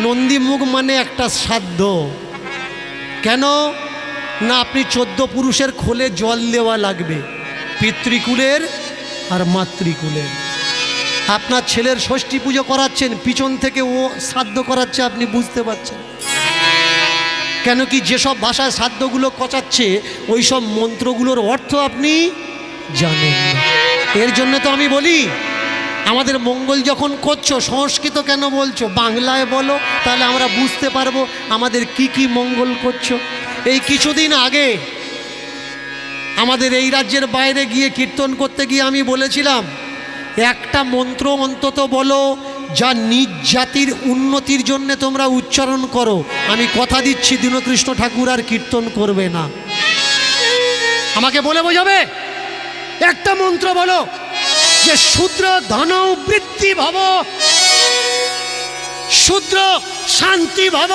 নন্দীমুখ মানে একটা শ্রাদ্ধ। কেন না, আপনি 14 পুরুষের খোলে জল দেওয়া লাগবে, পিতৃকুলের আর মাতৃকুলের। আপনার ছেলের ষষ্ঠী পুজো করাচ্ছেন, পিছন থেকে ও শ্রাদ্ধ করাচ্ছে, আপনি বুঝতে পারছেন? কেন কি যেসব ভাষায় শ্রাদ্ধগুলো কচাচ্ছে ওই সব মন্ত্রগুলোর অর্থ আপনি জানেন না। এর জন্য তো আমি বলি, আমাদের মঙ্গল যখন করছো সংস্কৃত কেন বলছো, বাংলায় বলো, তাহলে আমরা বুঝতে পারবো আমাদের কি কি মঙ্গল করছো। এই কিছুদিন আগে আমাদের এই রাজ্যের বাইরে গিয়ে কীর্তন করতে গিয়ে আমি বলেছিলাম, একটা মন্ত্র অন্তত বলো যা নিজ জাতির উন্নতির জন্য তোমরা উচ্চারণ করো। আমি কথা দিচ্ছি দীনকৃষ্ণ ঠাকুর আর কীর্তন করবে না। আমাকে বলে বোঝাবে, একটা মন্ত্র বলো যে শূদ্র ধন বৃত্তি ভব, শূদ্র শান্তি ভব,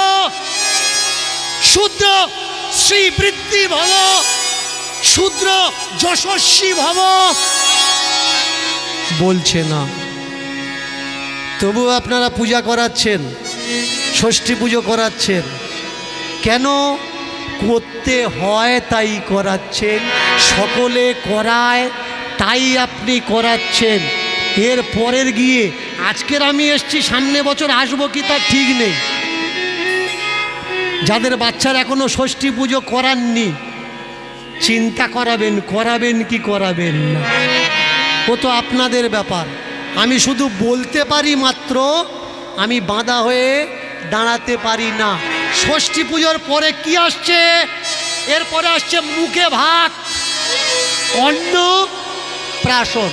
শূদ্র শ্রী বৃত্তি ভব, শূদ্র যশস্বী ভব। বলছে না, তবু আপনারা পূজা করাচ্ছেন, ষষ্ঠী পুজো করাচ্ছেন। কেন? করতে হয় তাই করাচ্ছেন, সকলে করায় তাই আপনি করাচ্ছেন। এর পরের গিয়ে আজকের আমি এসছি, সামনে বছর আসবো কি তার ঠিক নেই। যাদের বাচ্চারা এখনো ষষ্ঠী পুজো করাননি, চিন্তা করাবেন, করাবেন কি করাবেন না, ও তো আপনাদের ব্যাপার। আমি শুধু বলতে পারি মাত্র, আমি বাঁধা হয়ে দাঁড়াতে পারি না। ষষ্ঠী পুজোর পরে কি আসছে? এরপরে আসছে মুখে ভাত, অন্নপ্রাশন।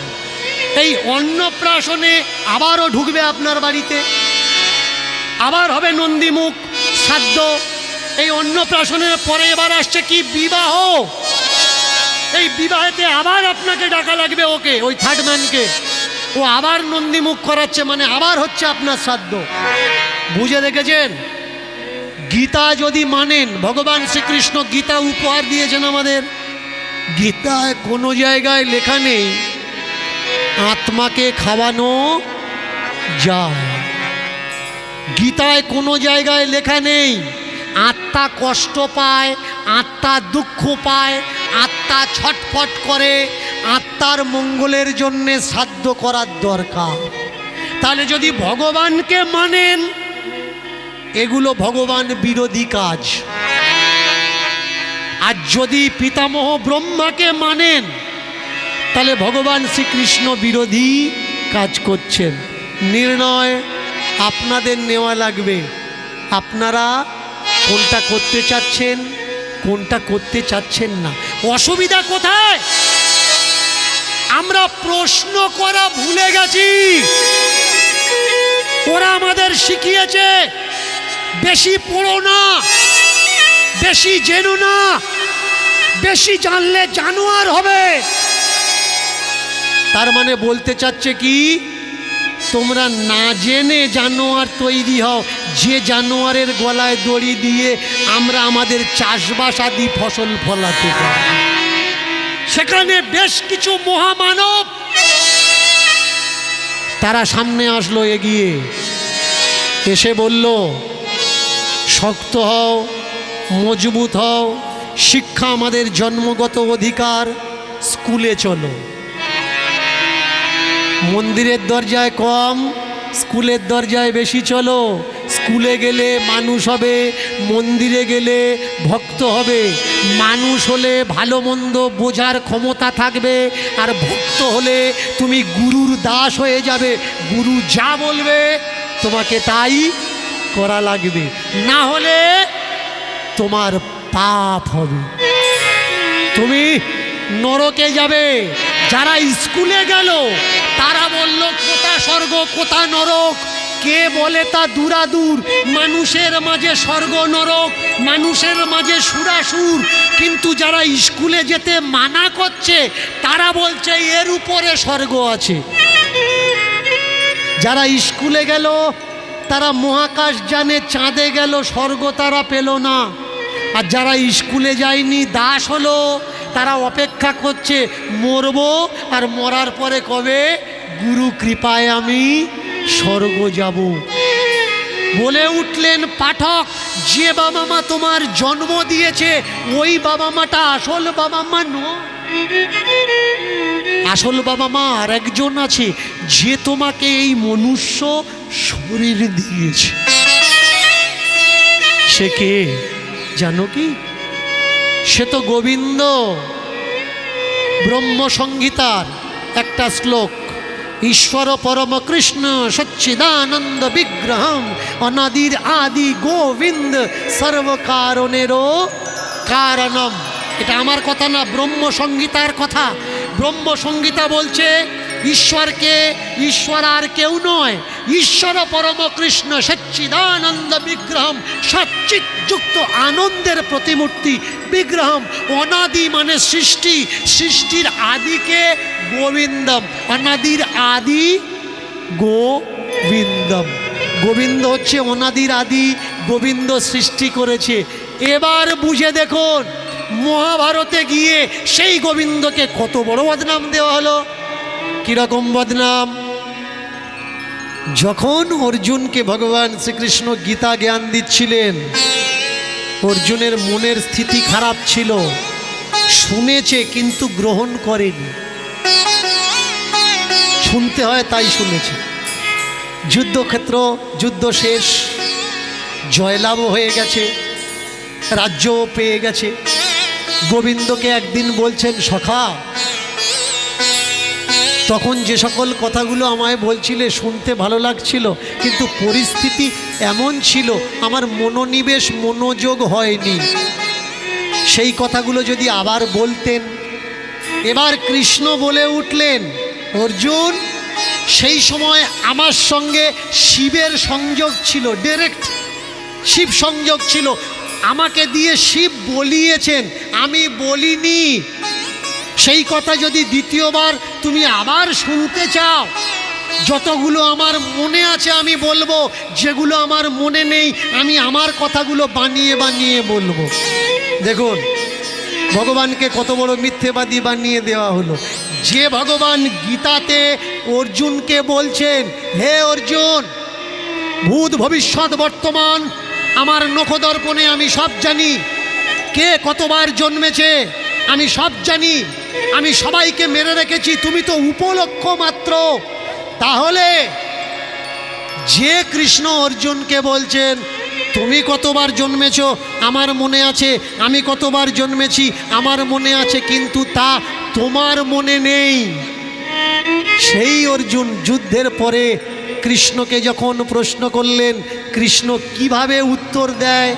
এই অন্নপ্রাশনে আবারও ঢুকবে আপনার বাড়িতে, আবার হবে নন্দীমুখ শ্রাদ্ধ। এই অন্নপ্রাশনের পরে এবার আসছে কি? বিবাহ। এই বিবাহেতে আবার আপনাকে ডাকা লাগবে, ওকে, ওই থার্ড ম্যানকে। ও আবার নন্দীমুখ করাচ্ছে, মানে আবার হচ্ছে আপনার শ্রাদ্ধ। বুঝে দেখেছেন? গীতা যদি মানেন, ভগবান শ্রীকৃষ্ণ গীতা উপহার দিয়েছেন আমাদের। গীতায় কোনো জায়গায় লেখা নেই আত্মাকে খাওয়ানো যায়। গীতায় কোনো জায়গায় লেখা নেই আত্মা কষ্ট পায়, আত্মা দুঃখ পায়, আত্মা ছটফট করে, আত্মার মঙ্গলের জন্যে শ্রাদ্ধ করার দরকার। তাহলে যদি ভগবানকে মানেন, এগুলো ভগবান বিরোধী কাজ। আর যদি পিতামহ ব্রহ্মাকে মানেন, তাহলে ভগবান শ্রীকৃষ্ণ বিরোধী কাজ করছেন। নির্ণয় আপনাদের নেওয়া লাগবে, আপনারা কোনটা করতে চাচ্ছেন, কোনটা করতে চাচ্ছেন না। অসুবিধা কোথায়? আমরা প্রশ্ন করা ভুলে গেছি। ওরা আমাদের শিখিয়েছে বেশি পড়ো না, বেশি জেনো না, বেশি জানলে জানোয়ার হবে। তার মানে বলতে চাচ্ছে কি, তোমরা না জেনে জানোয়ার তৈরি হও। যে জানোয়ারের গলায় দড়ি দিয়ে আমরা আমাদের চাষবাস আদি ফসল ফলাতে পারি। সেখানে বেশ কিছু মহামানব তারা সামনে আসলো, এগিয়ে এসে বলল, শক্ত হও, মজবুত হও, শিক্ষা আমাদের জন্মগত অধিকার, স্কুলে চলো। মন্দিরের দরজায় কম, স্কুলের দরজায় বেশি চলো। স্কুলে গেলে মানুষ হবে, মন্দিরে গেলে ভক্ত হবে। মানুষ হলে ভালো মন্দ বোঝার ক্ষমতা থাকবে, আর ভক্ত হলে তুমি গুরুর দাস হয়ে যাবে। গুরু যা বলবে তোমাকে তাই করা লাগবে, না হলে তোমার পাপ হবে, তুমি নরকে যাবে। যারা স্কুলে গেল তারা বলল কোথা স্বর্গ কোথা নরক, কে বলে তা দূরাদূর। মানুষের মাঝে স্বর্গ নরক, মানুষের মাঝে সুরাসুর। কিন্তু যারা স্কুলে যেতে মানা করছে তারা বলছে এর উপরে স্বর্গ আছে। যারা স্কুলে গেল তারা মহাকাশ জানে, চাঁদে গেল, স্বর্গ তারা পেল না। আর যারা স্কুলে যায়নি, দাস হলো, তারা অপেক্ষা করছে মরব, আর মরার পরে কবে গুরু কৃপায় আমি স্বর্গ যাব। বলে উঠলেন পাঠক, যে বাবা মা তোমার জন্ম দিয়েছে ওই বাবা মাটা আসল বাবা মা নয়। আসল বাবা মা আর একজন আছে, যে তোমাকে এই মনুষ্য শরীর দিয়েছে। সে কে জানো কি? সে তো গোবিন্দ। ব্রহ্মসংহিতার একটা শ্লোক, ঈশ্বর পরম কৃষ্ণ সচ্চিদানন্দ বিগ্রহম অনাদির আদি গোবিন্দ সর্বকারণেরও কারণম। এটা আমার কথা না, ব্রহ্মসংহিতার কথা। ব্রহ্মসংহিতা বলছে ঈশ্বরকে, ঈশ্বর আর কেউ নয়, ঈশ্বর পরম কৃষ্ণ সচ্চিদানন্দ বিগ্রহম, সচ্চিৎযুক্ত আনন্দের প্রতিমূর্তি। বিগ্রহম অনাদি মানে সৃষ্টি, সৃষ্টির আদিকে গোবিন্দম, অনাদির আদি গোবিন্দম। গোবিন্দ হচ্ছে অনাদির আদি, গোবিন্দ সৃষ্টি করেছে। এবার বুঝে দেখুন, মহাভারতে গিয়ে সেই গোবিন্দকে কত বড় বদনাম দেওয়া হলো। কিরকম বদনাম? যখন অর্জুনকে ভগবান শ্রীকৃষ্ণ গীতা জ্ঞান দিচ্ছিলেন, অর্জুনের মনের স্থিতি খারাপ ছিল, শুনেছে কিন্তু গ্রহণ করেনি। শুনতে হয় তাই শুনেছে। যুদ্ধক্ষেত্র, যুদ্ধ শেষ, জয়লাভ হয়ে গেছে, রাজ্যও পেয়ে গেছে। গোবিন্দকে একদিন বলছেন, সখা তখন যে সকল কথাগুলো আমায় বলছিলে শুনতে ভালো লাগছিল, কিন্তু পরিস্থিতি এমন ছিল আমার মনোনিবেশ, মনোযোগ হয়নি। সেই কথাগুলো যদি আবার বলতেন। এবার কৃষ্ণ বলে উঠলেন, অর্জুন সেই সময় আমার সঙ্গে শিবের সংযোগ ছিল, ডাইরেক্ট শিব সংযোগ ছিল। আমাকে দিয়ে শিব বলিয়েছেন, আমি বলিনি। সেই কথা যদি দ্বিতীয়বার তুমি আবার শুনতে চাও, যতগুলো আমার মনে আছে আমি বলবো, যেগুলো আমার মনে নেই আমি আমার কথাগুলো বানিয়ে বানিয়ে বলবো। দেখুন ভগবানকে কত বড় মিথ্যেবাদী বানিয়ে দেওয়া হলো। যে ভগবান গীতাতে অর্জুনকে বলছেন, হে অর্জুন, ভূত ভবিষ্যৎ বর্তমান আমার নখদর্পণে আমি সব জানি, কে কতবার জন্মেছে আমি সব জানি, আমি সবাইকে মেরে রেখেছি, তুমি তো উপলক্ষ মাত্র। তাহলে যে কৃষ্ণ অর্জুনকে বলছেন তুমি কতবার জন্মেছ আমার মনে আছে, আমি কতবার জন্মেছি আমার মনে আছে, কিন্তু তা তোমার মনে নেই। সেই অর্জুন যুদ্ধের পরে কৃষ্ণকে যখন প্রশ্ন করলেন, কৃষ্ণ কিভাবে উত্তর দেয়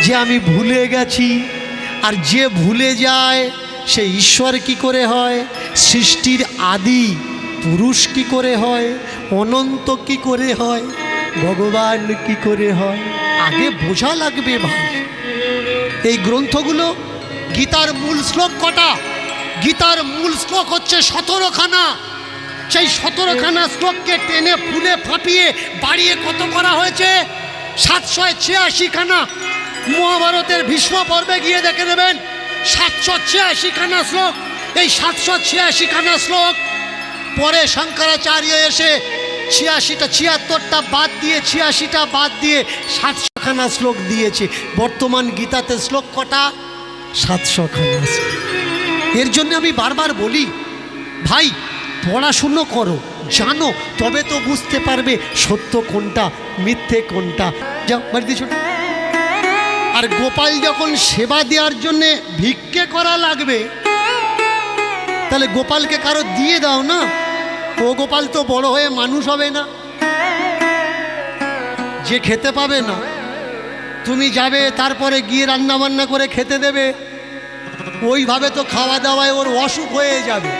যে আমি ভুলে গেছি। আর যে ভুলে যায় সে ঈশ্বর কি করে হয়, সৃষ্টির আদি পুরুষ কি করে হয়, অনন্ত কি করে হয়, ভগবান কি করে হয়, আগে বোঝা লাগবে ভাই। এই গ্রন্থগুলো, গীতার মূল শ্লোক কটা? গীতার মূল শ্লোক হচ্ছে 17খানা। সেই 17খানা শ্লোককে টেনে ফুলে ফাঁপিয়ে বাড়িয়ে কত করা হয়েছে? 786খানা। মহাভারতের ভীষ্ম পর্বে গিয়ে দেখে নেবেন 786খানা শ্লোক। এই 786খানা শ্লোক পরে শঙ্করাচার্য এসে 76টা বাদ দিয়ে 86টা বাদ দিয়ে 700খানা শ্লোক দিয়েছে। বর্তমান গীতাতে শ্লোক কটা? 700খানা। এর জন্য আমি বারবার বলি, ভাই পড়াশুনো করো, জানো, তবে তো বুঝতে পারবে সত্য কোনটা মিথ্যে কোনটা। যাও বাড়িতে ছোট। আর গোপাল যখন সেবা দেওয়ার জন্যে ভিক্ষে করা লাগবে, তাহলে গোপালকে কারো দিয়ে দাও না। ও গোপাল তো বড় হয়ে মানুষ হবে না, যে খেতে পাবে না। তুমি যাবে, তারপরে গিয়ে রান্না বান্না করে খেতে দেবে, ওইভাবে তো খাওয়া দাওয়ায় ওর অসুখ হয়ে যাবে।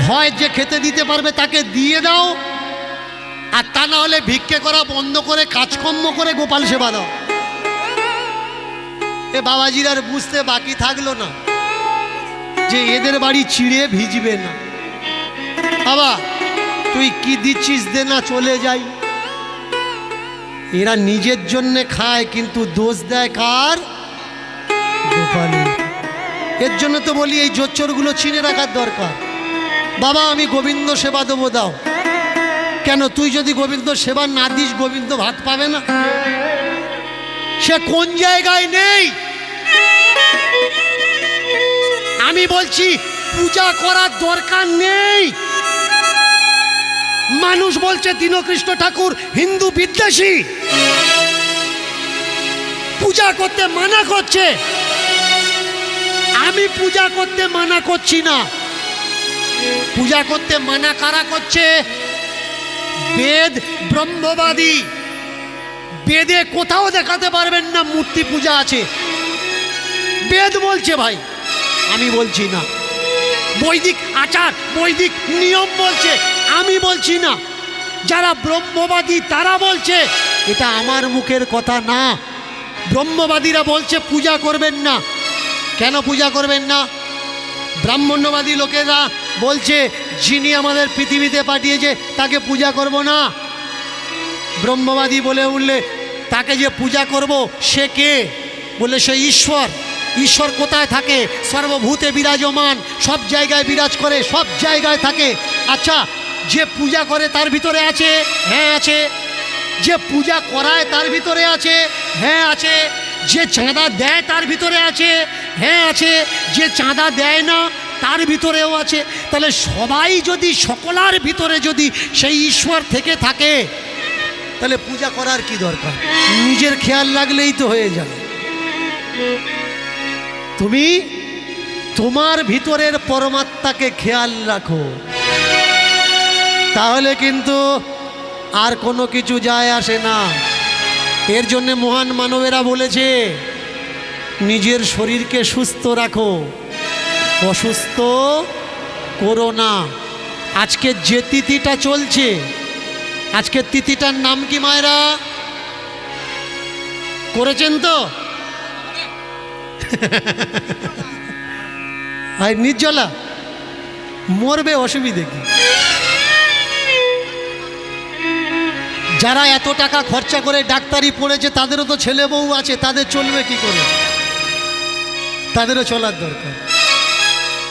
হয় যে খেতে দিতে পারবে তাকে দিয়ে দাও, আর তা না হলে ভিক্ষে করা বন্ধ করে কাজকর্ম করে গোপাল সেবা দাও। এ বাবাজির আর বুঝতে বাকি থাকলো না যে এদের বাড়ি চিড়ে ভিজবে না। বাবা তুই কি দিচ্ছিস, দে না, চলে যাই। এরা নিজের জন্যে খায়, কিন্তু দোষ দেয় কার? গোপালের। এর জন্য তো বলি এই জোচ্চরগুলো চিনে রাখার দরকার। বাবা আমি গোবিন্দ সেবা দেবো, দাও। কেন? তুই যদি গোবিন্দ সেবা না দিস, গোবিন্দ ভাত পাবে না। সে কোন জায়গায় নেই? আমি বলছি পূজা করার দরকার নেই। মানুষ বলছে দীনকৃষ্ণ ঠাকুর হিন্দু বিদ্বেষী, পূজা করতে মানা করছে। আমি পূজা করতে মানা করছি না। পূজা করতে মানা কারা করছে? বেদ ব্রহ্মবাদী। বেদে কোথাও দেখাতে পারবেন না মূর্তি পূজা আছে। বেদ বলছে ভাই, আমি বলছি না। বৈদিক আচার বৈদিক নিয়ম বলছে, আমি বলছি না। যারা ব্রহ্মবাদী তারা বলছে, এটা আমার মুখের কথা না। ব্রহ্মবাদীরা বলছে পূজা করবেন না। কেন পূজা করবেন না? ব্রাহ্মণ্যবাদী লোকেরা বলছে যিনি আমাদের পৃথিবীতে পাঠিয়েছে তাকে পূজা করব না। ব্রহ্মবাদী বলে উঠলে তাকে যে পূজা করব সে কে? বলে সে ঈশ্বর। ঈশ্বর কোথায় থাকে? সর্বভূতে বিরাজমান, সব জায়গায় বিরাজ করে, সব জায়গায় থাকে। আচ্ছা, যে পূজা করে তার ভিতরে আছে? হ্যাঁ আছে। যে পূজা করায় তার ভিতরে আছে? হ্যাঁ আছে। যে চাঁদা দেয় তার ভিতরে আছে? হ্যাঁ আছে। যে চাঁদা দেয় না তার ভিতরেও আছে। তাহলে সবাই যদি, সকলার ভিতরে যদি সেই ঈশ্বর থেকে থাকে, তাহলে পূজা করার কি দরকার? নিজের খেয়াল রাখলেই তো হয়ে যাবে। তুমি তোমার ভিতরের পরমাত্মাকে খেয়াল রাখো, তাহলে কিন্তু আর কোনো কিছু যায় আসে না। এর জন্যে মহান মানবেরা বলেছে নিজের শরীরকে সুস্থ রাখো, অসুস্থ করো না। আজকে যে তিথিটা চলছে, আজকের তিথিটার নাম কি মায়েরা? করেছেন তো? নির্জলা মরবে, অসুবিধে কি? যারা এত টাকা খরচা করে ডাক্তারি পড়েছে তাদেরও তো ছেলে বউ আছে, তাদের চলবে কি করে? তাদেরও চলার দরকার।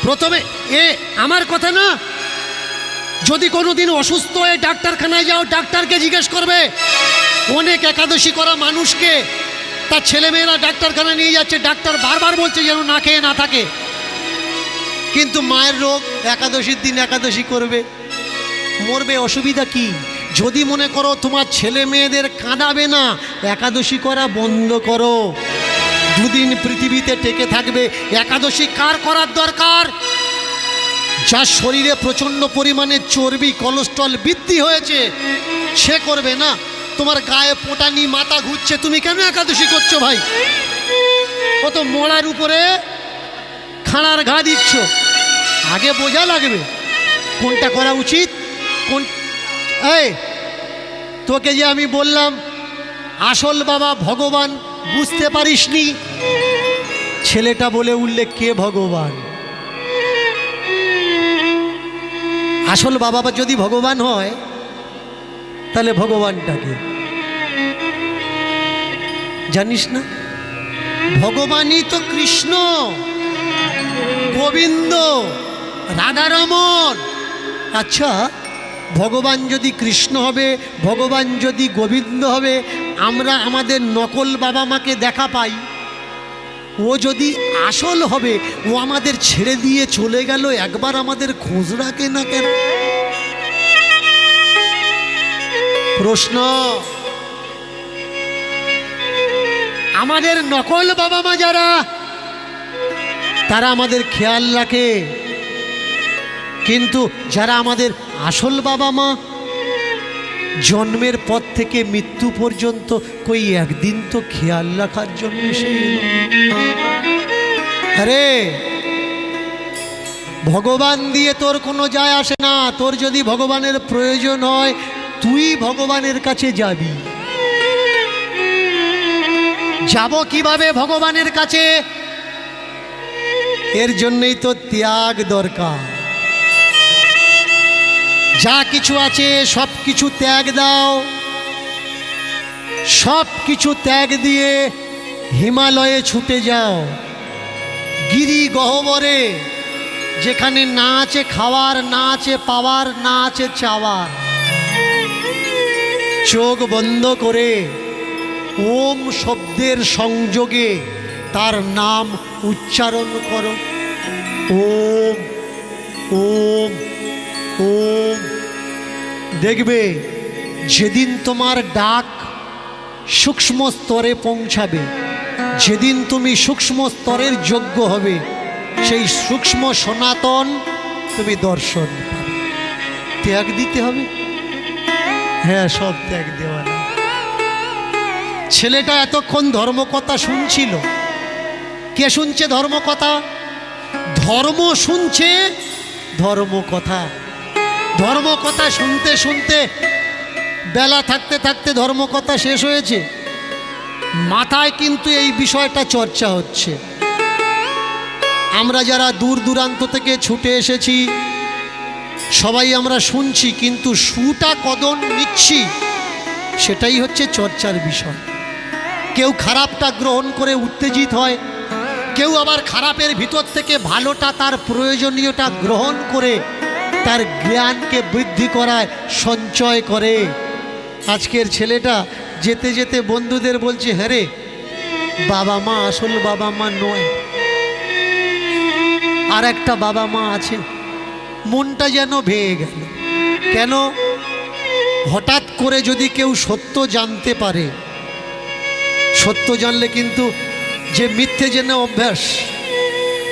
প্রথমে আমার কথা না, যদি কোনোদিন অসুস্থ হয়ে ডাক্তারখানায় যাও, ডাক্তারকে জিজ্ঞেস করবে। অনেক একাদশী করা মানুষকে তার ছেলেমেয়েরা ডাক্তারখানা নিয়ে যাচ্ছে, ডাক্তার বারবার বলছে যেন না খেয়ে না থাকে, কিন্তু মায়ের রোগ, একাদশীর দিন একাদশী করবে, মরবে, অসুবিধা কি? যদি মনে করো তোমার ছেলে মেয়েদের কাঁদাবে না, একাদশী করা বন্ধ করো। দুদিন পৃথিবীতে টেকে থাকবে। একাদশী কার করার দরকার? যার শরীরে প্রচণ্ড পরিমাণে চর্বি, কোলেস্ট্রল বৃদ্ধি হয়েছে, সে করবে না। তোমার গায়ে পোটানি, মাথা ঘুরছে, তুমি কেন একাদশী করছো ভাই? ও তো মোড়ার উপরে খাড়ার ঘা দিচ্ছ। আগে বোঝা লাগবে কোনটা করা উচিত। কোন তোকে যে আমি বললাম আসল বাবা ভগবান, বুঝতে পারিসনি? ছেলেটা বলে উঠলে কে ভগবান? আসল বাবা যদি ভগবান হয়, তাহলে ভগবানটাকে জানিস না? ভগবানই তো কৃষ্ণ, গোবিন্দ, রাধারমন। আচ্ছা, ভগবান যদি কৃষ্ণ হবে, ভগবান যদি গোবিন্দ হবে, আমরা আমাদের নকল বাবা মাকে দেখা পাই। ও যদি আসল হবে, ও আমাদের ছেড়ে দিয়ে চলে গেল, একবার আমাদের খোঁজ রাখে না কেন? প্রশ্ন। আমাদের নকল বাবা মা যারা, তারা আমাদের খেয়াল রাখে, কিন্তু যারা আমাদের আসল বাবা মা, জন্মের পর থেকে মৃত্যু পর্যন্ত কই একদিন তো খেয়াল রাখার জন্য সে এলো? আরে ভগবান দিয়ে তোর কোনো যায় আসে না। তোর যদি ভগবানের প্রয়োজন হয়, তুই ভগবানের কাছে যাবি। যাব কিভাবে ভগবানের কাছে? এর জন্যই তো ত্যাগ দরকার। যা কিছু আছে সব কিছু ত্যাগ দাও। সব কিছু ত্যাগ দিয়ে হিমালয়ে ছুটে যাও, গিরি গহ্বরে, যেখানে না আছে খাওয়ার, না আছে পাওয়ার, না আছে চাওয়ার। চোখ বন্ধ করে ওম শব্দের সংযোগে তার নাম উচ্চারণ করো। ওম ওম ওম। দেখবে যেদিন তোমার ডাক সূক্ষ্ম স্তরে পৌঁছাবে, যেদিন তুমি সূক্ষ্ম স্তরের যোগ্য হবে, সেই সূক্ষ্ম সনাতন তুমি দর্শন পাবে। ত্যাগ দিতে হবে। হ্যাঁ, সব ত্যাগ দেওয়া না। ছেলেটা এতক্ষণ ধর্মকথা শুনছিল। কে শুনছে ধর্মকথা? ধর্ম শুনছে ধর্মকথা। ধর্মকথা শুনতে শুনতে বেলা থাকতে থাকতে ধর্মকথা শেষ হয়েছে। মাথায় কিন্তু এই বিষয়টা চর্চা হচ্ছে। আমরা যারা দূর দূরান্ত থেকে ছুটে এসেছি, সবাই আমরা শুনছি, কিন্তু সুটা কদন নিচ্ছি, সেটাই হচ্ছে চর্চার বিষয়। কেউ খারাপটা গ্রহণ করে উত্তেজিত হয়, কেউ আবার খারাপের ভিতর থেকে ভালোটা, তার প্রয়োজনীয়টা গ্রহণ করে তার জ্ঞানকে বৃদ্ধি করায়, সঞ্চয় করে। আজকের ছেলেটা যেতে যেতে বন্ধুদের বলছে, হ্যাঁ রে, বাবা মা আসল বাবা মা নয়, আর একটা বাবা মা আছে। মনটা যেন ভেঙে গেল। কেন? হঠাৎ করে যদি কেউ সত্য জানতে পারে, সত্য জানলে কিন্তু, যে মিথ্যে জেনে অভ্যাস,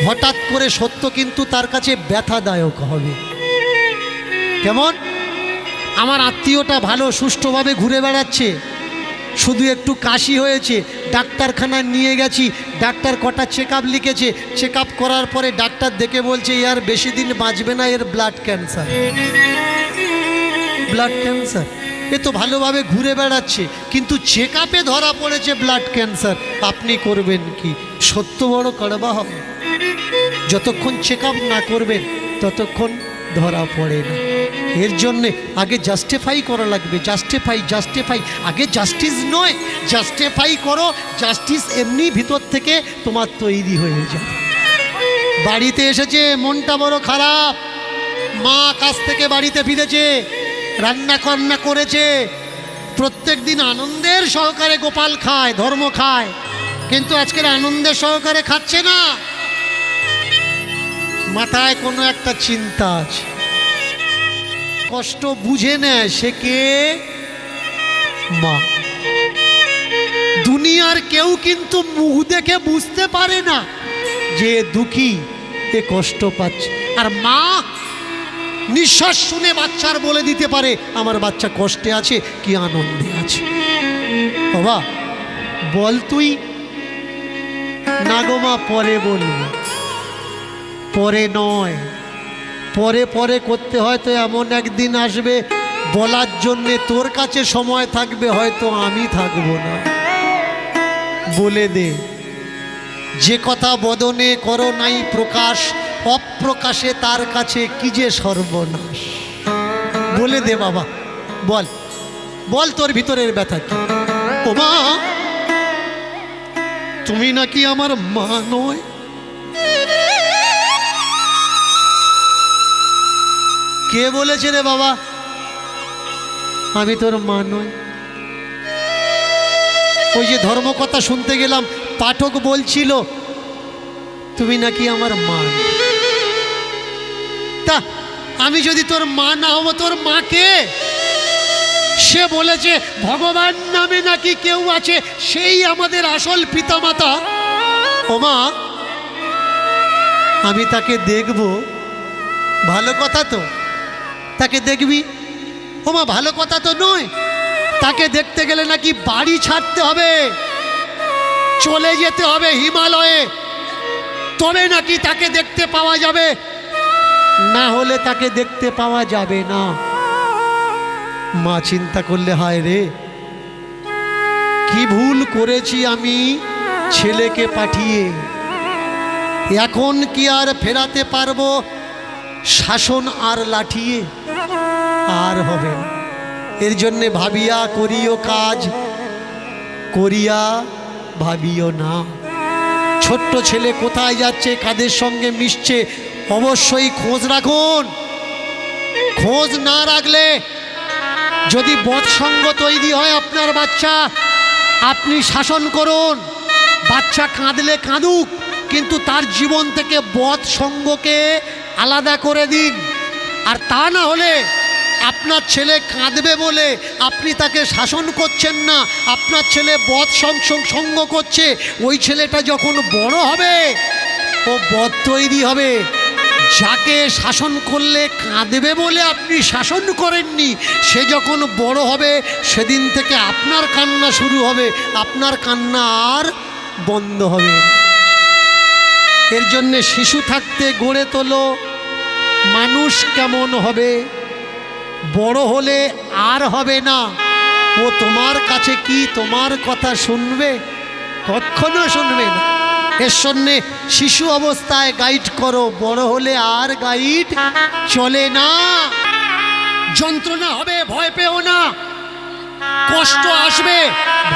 হঠাৎ করে সত্য কিন্তু তার কাছে ব্যথাদায়ক হবে। কেমন? আমার আত্মীয়টা ভালো সুষ্ঠুভাবে ঘুরে বেড়াচ্ছে, শুধু একটু কাশি হয়েছে, ডাক্তারখানায় নিয়ে গেছি, ডাক্তার কটা চেক আপ লিখেছে। চেক আপ করার পরে ডাক্তার দেখে বলছে, ইয়ার বেশি দিন বাঁচবে না, এর ব্লাড ক্যান্সার। Blood cancer? এ তো ভালোভাবে ঘুরে বেড়াচ্ছে, কিন্তু চেক আপে ধরা পড়েছে ব্লাড ক্যান্সার। আপনি করবেন কি? সত্য বড় কড়বা হবে। যতক্ষণ চেক আপ না করবেন ততক্ষণ ধরা পড়ে না। এর জন্যে আগে জাস্টিফাই করা লাগবে। Justify, justify. আগে জাস্টিস নয়, জাস্টিফাই করো। জাস্টিস এমনি ভিতর থেকে তোমার তৈরি হয়ে যায়। বাড়িতে এসেছে, মনটা বড় খারাপ। মা কাছ থেকে বাড়িতে ফিরেছে, রান্না বান্না করেছে, প্রত্যেক দিন আনন্দের সহকারে গোপাল খায়, ধর্ম খায়, কিন্তু আজকের আনন্দের সহকারে খাচ্ছে না। মাথায় কোনো একটা চিন্তা আছে, কষ্ট বুঝে নেয়। সে কে? মা। দুনিয়ার কেউ কিন্তু মুখ দেখে বুঝতে পারে না যে দুঃখী, এ কষ্ট পাচ্ছে। আর মা নিঃশ্বাস শুনে বাচ্চার বলে দিতে পারে, আমার বাচ্চা কষ্টে আছে কি আনন্দে আছে। বাবা বল তুই। না গো মা, পরে বলবো। পরে নয়, পরে পরে করতে হয়তো এমন একদিন আসবে, বলার জন্যে তোর কাছে সময় থাকবে, হয়তো আমি থাকবো না। বলে দে, যে কথা বদনে করো নাই প্রকাশ, অপ্রকাশে তার কাছে কি যে সর্বনাশ। বলে দে বাবা, বল বল তোর ভিতরের ব্যথা কি। ও মা, তুমি নাকি আমার মা নয়? কে বলেছে রে বাবা আমি তোর মা নই? ওই যে ধর্মকথা শুনতে গেলাম, পাঠক বলছিল তুমি নাকি আমার মা। তা আমি যদি তোর মা না হব, তোর মাকে? সে বলেছে ভগবান নামে নাকি কেউ আছে, সেই আমাদের আসল পিতামাতা। ও মা, আমি তাকে দেখব। ভালো কথা তো, তাকে দেখবি? ও মা, ভালো কথা তো নয়। তাকে দেখতে গেলে নাকি বাড়ি ছাড়তে হবে, চলে যেতে হবে হিমালয়ে, তবে নাকি তাকে দেখতে পাওয়া যাবে, না হলে তাকে দেখতে পাওয়া যাবে না। মা চিন্তা করলে, হায় রে, কি ভুল করেছি আমি ছেলেকে পাঠিয়ে। এখন কি আর ফেরাতে পারবো শাসন আর লাঠিয়ে? আর হবে না। এর জন্যে ভাবিয়া করিও কাজ, করিয়া ভাবিও না। ছোট্ট ছেলে কোথায় যাচ্ছে, কাদের সঙ্গে মিশছে, অবশ্যই খোঁজ রাখুন। খোঁজ না রাখলে যদি বৎসঙ্গ তৈরি হয় আপনার বাচ্চা, আপনি শাসন করুন। বাচ্চা কাঁদলে কাঁদুক, কিন্তু তার জীবন থেকে বৎসঙ্গকে আলাদা করে দিন। আর তা না হলে আপনার ছেলে কাঁদবে বলে আপনি তাকে শাসন করছেন না, আপনার ছেলে বৎসঙ্গ করছে। ওই ছেলেটা যখন বড় হবে ও বদ তৈরি হবে। যাকে শাসন করলে কাঁদবে বলে আপনি শাসন করেননি, সে যখন বড় হবে সেদিন থেকে আপনার কান্না শুরু হবে, আপনার কান্না আর বন্ধ হবে। এর জন্যে শিশু থাকতে গড়ে তোলো মানুষ কেমন হবে। বড় হলে আর হবে না, ও তোমার কাছে কি তোমার কথা শুনবে? কখনো শুনবে না। এর জন্যে শিশু অবস্থায় গাইড করো, বড় হলে আর গাইড চলে না। যন্ত্রণা হবে, ভয় পেও না। কষ্ট আসবে,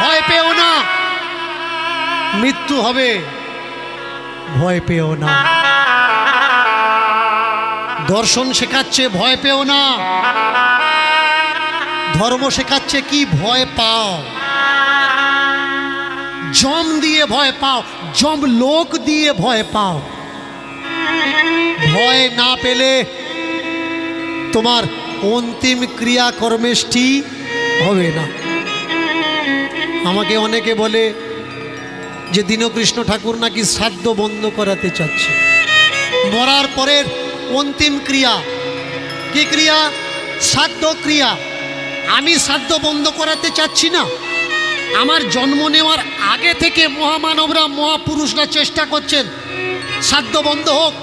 ভয় পেও না। মৃত্যু হবে, ভয় পেও না। দর্শন শেখাচ্ছে, ভয় পেও না। ধর্ম শেখাচ্ছে, কি ভয় পাও? জম দিয়ে ভয় পাও, জম লোক দিয়ে ভয় পাও। ভয় না পেলে তোমার অন্তিম ক্রিয়াকর্মেষ্টি হবে না। আমাকে অনেকে বলে যে দীনকৃষ্ণ ঠাকুর নাকি শ্রাদ্ধ বন্ধ করাতে চাচ্ছে। মরার পরের অন্তিম ক্রিয়া কি ক্রিয়া? শ্রাদ্ধ ক্রিয়া। আমি শ্রাদ্ধ বন্ধ করাতে চাচ্ছি না। আমার জন্ম নেওয়ার আগে থেকে মহামানবরা, মহাপুরুষরা চেষ্টা করছেন শ্রাদ্ধ বন্ধ হোক।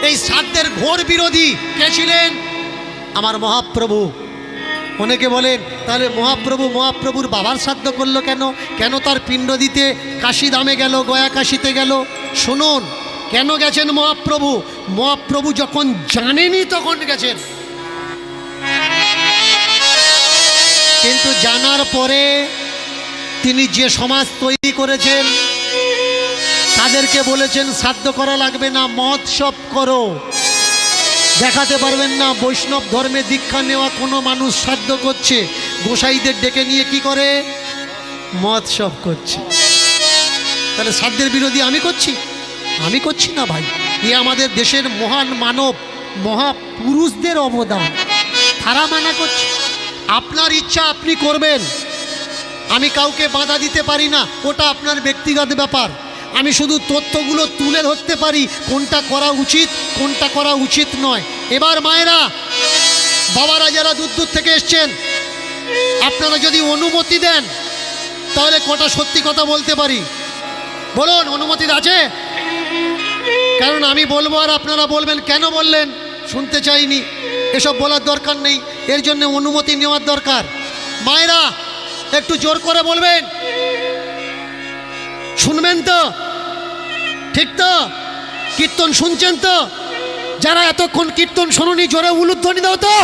এই শ্রাদ্ধের ঘোর বিরোধী কে ছিলেন? আমার মহাপ্রভু। অনেকে বলেন তাহলে মহাপ্রভুর বাবার শ্রাদ্ধ করলো কেন? কেন তার পিণ্ড দিতে কাশী ধামে গেল, গয়া কাশীতে গেল? শুনুন, কেন গেছেন মহাপ্রভু? মহাপ্রভু যখন জানেনি তখন গেছেন, কিন্তু জানার পরে তিনি যে সমাজ তৈরি করেছেন তাদেরকে বলেছেন শ্রাদ্ধ করা লাগবে না, মহোৎসব করো। দেখাতে পারবেন না বৈষ্ণব ধর্মে দীক্ষা নেওয়া কোনো মানুষ শ্রাদ্ধ করছে, গোসাইদের ডেকে নিয়ে কি করে? মহোৎসব করছে। তাহলে শ্রাদ্ধের বিরোধী আমি করছি? আমি করছি না ভাই। এ আমাদের দেশের মহান মানব, মহাপুরুষদের অবদান, তারা মানা করছে। আপনার ইচ্ছা আপনি করবেন, আমি কাউকে বাধা দিতে পারি না, ওটা আপনার ব্যক্তিগত ব্যাপার। আমি শুধু তথ্যগুলো তুলে ধরতে পারি, কোনটা করা উচিত কোনটা করা উচিত নয়। এবার মায়েরা, বাবারা যারা দূর দূর থেকে এসছেন, আপনারা যদি অনুমতি দেন তাহলে কটা সত্যি কথা বলতে পারি। বলুন, অনুমতি আছে? কারণ আমি বলবো আর আপনারা বলবেন কেন বললেন, শুনতে চাইনি, এসব বলার দরকার নেই। এর জন্য অনুমতি নেওয়ার দরকার। মায়েরা একটু জোর করে বলবেন, শুনবেন তো? ঠিক তো? কীর্তন শুনছেন তো? যারা এতক্ষণ কীর্তন শোনেনি জোরে উলুধ্বনি দাও তো।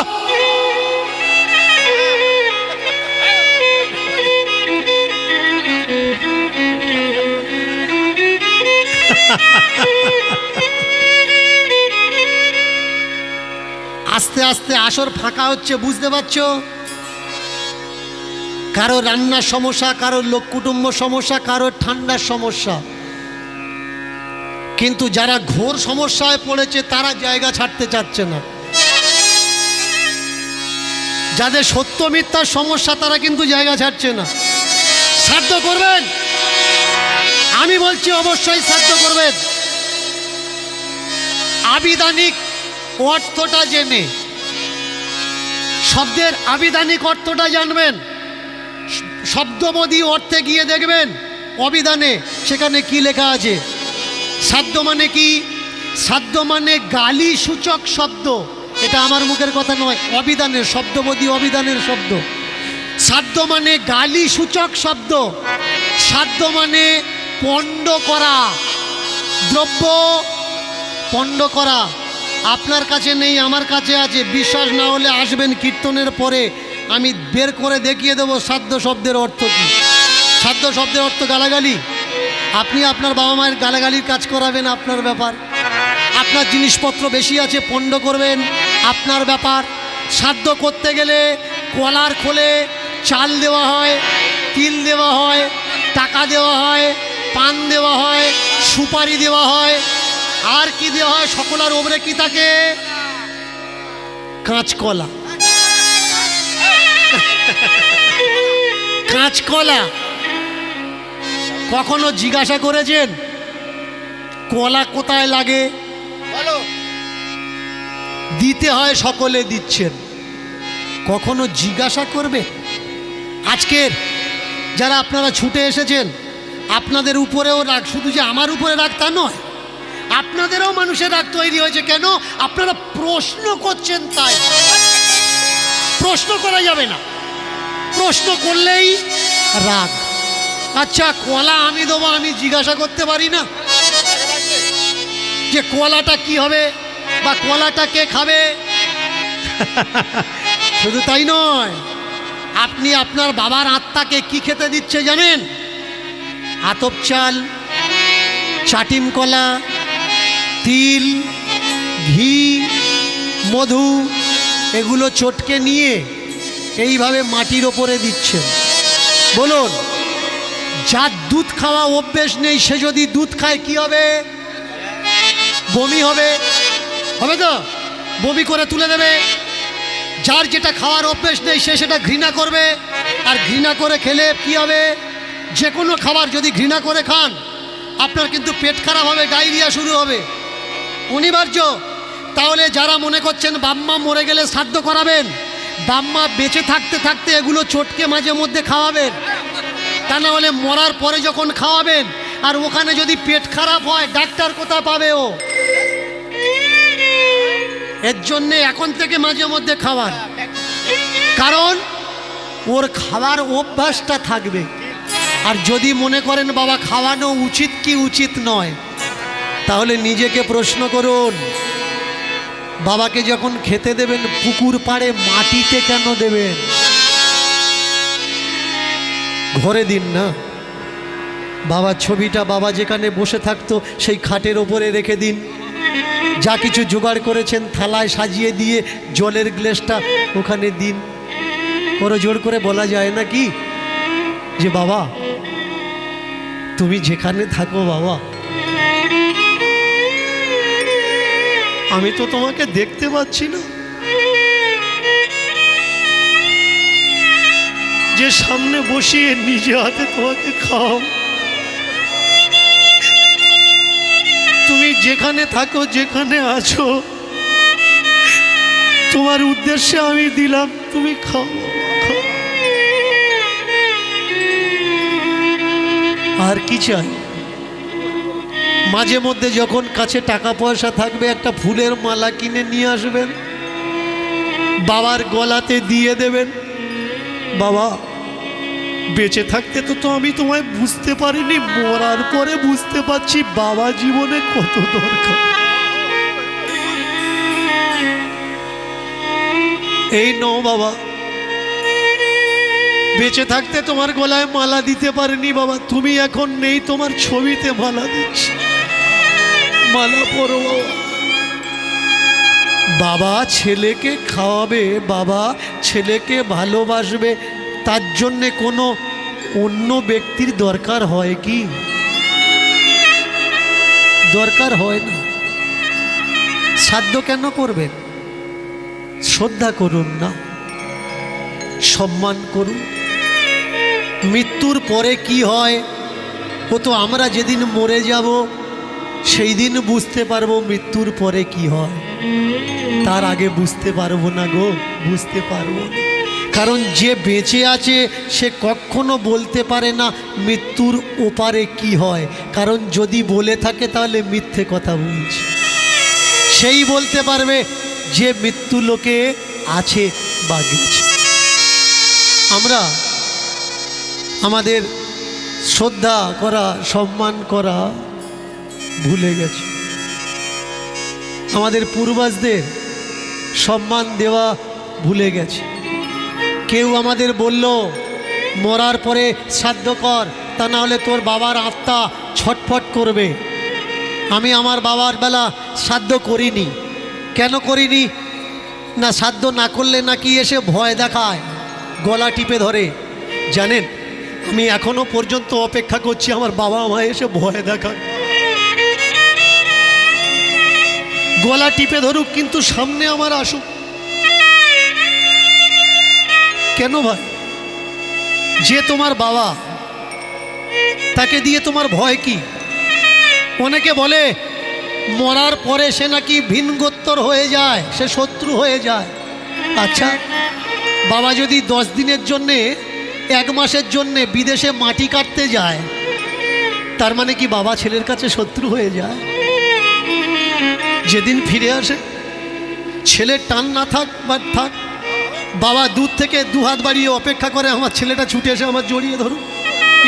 আস্তে আস্তে আসর ফাঁকা হচ্ছে, বুঝতে পারছো? কারো রান্নার সমস্যা, কারো লোক কুটুম্ব সমস্যা, কারো ঠান্ডার সমস্যা। কিন্তু যারা ঘোর সমস্যায় পড়েছে তারা জায়গা ছাড়তে চাচ্ছে না। যাদের সত্য মিথ্যার সমস্যা তারা কিন্তু জায়গা ছাড়ছে না। শ্রাদ্ধ করবেন, আমি বলছি অবশ্যই শ্রাদ্ধ করবেন। আবিধানিক অর্থটা জেনে, শব্দের আবিধানিক অর্থটা জানবেন। শব্দবোধী অর্থে গিয়ে দেখবেন অভিধানে সেখানে কি লেখা আছে। শ্রাদ্ধ মানে কি? শ্রাদ্ধ মানে গালি সূচক শব্দ। এটা আমার মুখের কথা নয়, অভিধানের শব্দবোধী অভিধানের শব্দ। শ্রাদ্ধ মানে গালি সূচক শব্দ। শ্রাদ্ধ মানে পণ্ড করা, দ্রব্য পণ্ড করা। আপনার কাছে নেই, আমার কাছে আছে। বিশ্বাস না হলে আসবেন কীর্তনের পরে, আমি বের করে দেখিয়ে দেবো শ্রাদ্ধ শব্দের অর্থ কী। শ্রাদ্ধ শব্দের অর্থ গালাগালি। আপনি আপনার বাবা মায়ের গালাগালির কাজ করাবেন, আপনার ব্যাপার। আপনার জিনিসপত্র বেশি আছে, পণ্ড করবেন, আপনার ব্যাপার। শ্রাদ্ধ করতে গেলে কলার খোলে চাল দেওয়া হয়, তিল দেওয়া হয়, টাকা দেওয়া হয়, পান দেওয়া হয়, সুপারি দেওয়া হয়। আর কি দেওয়া হয়? সকলার ওপরে কি থাকে? কাঁচকলা। কাঁচকলা কখনো জিজ্ঞাসা করেছেন কলা কোথায় লাগে? দিতে হয়, সকলে দিচ্ছেন, কখনো জিজ্ঞাসা করবে? আজকের যারা আপনারা ছুটে এসেছেন, আপনাদের উপরেও রাগ, শুধু যে আমার উপরে রাগ তা নয়, আপনাদেরও মানুষের রাগ তৈরি হয়েছে। কেন? আপনারা প্রশ্ন করছেন তাই। প্রশ্ন করা যাবে না, প্রশ্ন করলেই রাগ। আচ্ছা, কলা আমি দেবো, আমি জিজ্ঞাসা করতে পারি না যে কলাটা কি হবে বা কলাটা কে খাবে? শুধু তাই নয়, আপনি আপনার বাবার আত্মাকে কি খেতে দিচ্ছে জানেন? আতপ চাল, চাটিম কলা, তিল, ঘি, মধু, এগুলো চটকে নিয়ে এইভাবে মাটির ওপরে দিচ্ছেন। বলুন, যার দুধ খাওয়া অভ্যেস নেই সে যদি দুধ খায় কি হবে? বমি হবে, হবে তো? বমি করে তুলে দেবে। যার যেটা খাওয়ার অভ্যেস নেই সে সেটা ঘৃণা করবে, আর ঘৃণা করে খেলে কি হবে? যে কোনো খাবার যদি ঘৃণা করে খান, আপনার কিন্তু পেট খারাপ হবে, ডায়রিয়া শুরু হবে, অনিবার্য। তাহলে যারা মনে করছেন বাম্মা মরে গেলে শ্রাদ্ধ করাবেন, বাম্মা বেঁচে থাকতে থাকতে এগুলো চটকে মাঝে মধ্যে খাওয়াবেন। তা না হলে মরার পরে যখন খাওয়াবেন, আর ওখানে যদি পেট খারাপ হয়, ডাক্তার কোথায় পাবে ও? এর জন্যে এখন থেকে মাঝে মধ্যে খাওয়ান, কারণ ওর খাওয়ার অভ্যাসটা থাকবে। আর যদি মনে করেন বাবা খাওয়ানো উচিত কি উচিত নয়, তাহলে নিজেকে প্রশ্ন করুন, বাবাকে যখন খেতে দেবেন পুকুর পাড়ে মাটিতে কেন দেবেন? ঘরে দিন না। বাবার ছবিটা বাবা যেখানে বসে থাকতো সেই খাটের ওপরে রেখে দিন। যা কিছু জোগাড় করেছেন থালায় সাজিয়ে দিয়ে জলের গ্লাসটা ওখানে দিন। বড় জোর করে বলা যায় না কি যে বাবা তুমি যেখানে থাকো বাবা, আমি তো তোমাকে দেখতে পাচ্ছি না, যে সামনে বসিয়ে নিজে হাতে তোমাকে খাও, তুমি যেখানে থাকো যেখানে আছো তোমার উদ্দেশ্যে আমি দিলাম, তুমি খাও। আর কি চাই? মাঝে মধ্যে যখন কাছে টাকা পয়সা থাকবে একটা ফুলের মালা কিনে নিয়ে আসবেন, বাবার গলাতে দিয়ে দেবেন। বাবা বেঁচে থাকতে তো আমি তোমায় বুঝতে পারিনি, মরার পরে বুঝতে পারছি বাবা জীবনে কত দরকার। এই নাও বাবা, বেঁচে থাকতে তোমার গলায় মালা দিতে পারিনি বাবা, তুমি এখন নেই, তোমার ছবিতে মালা দিচ্ছি, মালা পরো বাবা। বাবা ছেলেকে খাওয়াবে, বাবা ছেলেকে ভালোবাসবে, তার জন্যে কোনো অন্য ব্যক্তির দরকার হয় কি? দরকার হয় না। শ্রাদ্ধ কেন করবেন? শ্রদ্ধা করুন না, সম্মান করুন। মৃত্যুর পরে কি হয় ও তো আমরা যেদিন মরে যাব সেই দিন বুঝতে পারবো মৃত্যুর পরে কি হয়। তার আগে বুঝতে পারবো না গো, বুঝতে পারবো না। কারণ যে বেঁচে আছে সে কখনো বলতে পারে না মৃত্যুর ওপারে কি হয়। কারণ যদি বলে থাকে তাহলে মিথ্যে কথা বলছে। সেই বলতে পারবে যে মৃত্যু লোকে আছে বা গেছে। আমরা আমাদের শ্রদ্ধা করা, সম্মান করা ভুলে গেছি। আমাদের পূর্বজদের সম্মান দেওয়া ভুলে গেছি। কেউ আমাদের বলল মরার পরে শ্রাদ্ধ কর, তা না হলে তোর বাবার আত্মা ছটফট করবে। আমি আমার বাবার বেলা শ্রাদ্ধ করিনি। কেন করিনি? না, শ্রাদ্ধ না করলে নাকি এসে ভয় দেখায়, গলা টিপে ধরে। জানেন, আমি এখনো পর্যন্ত অপেক্ষা করছি আমার বাবা মা এসে ভয় দেখায়, গলা টিপে ধরুক, কিন্তু সামনে আমার আসুক। কেন ভাই? যে তোমার বাবা, তাকে দিয়ে তোমার ভয় কি? অনেকে বলে মরার পরে সে নাকি ভিনগোত্তর হয়ে যায়, সে শত্রু হয়ে যায়। আচ্ছা, বাবা যদি 10 দিনের জন্যে, 1 মাসের জন্যে বিদেশে মাটি কাটতে যায়, তার মানে কি বাবা ছেলের কাছে শত্রু হয়ে যায়? যেদিন ফিরে আসে ছেলের টান না থাক বা থাক, বাবা দূর থেকে 2 হাত বাড়িয়ে অপেক্ষা করে আমার ছেলেটা ছুটে এসে আমার জড়িয়ে ধরুক।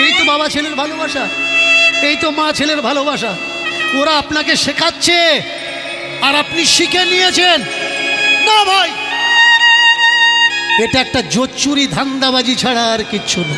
এই তো বাবা ছেলের ভালোবাসা, এই তো মা ছেলের ভালোবাসা। ওরা আপনাকে শেখাচ্ছে আর আপনি শিখে নিয়েছেন। না ভাই, এটা একটা জোচ্চুরি ধান্দাবাজি ছাড়া আর কিচ্ছু না।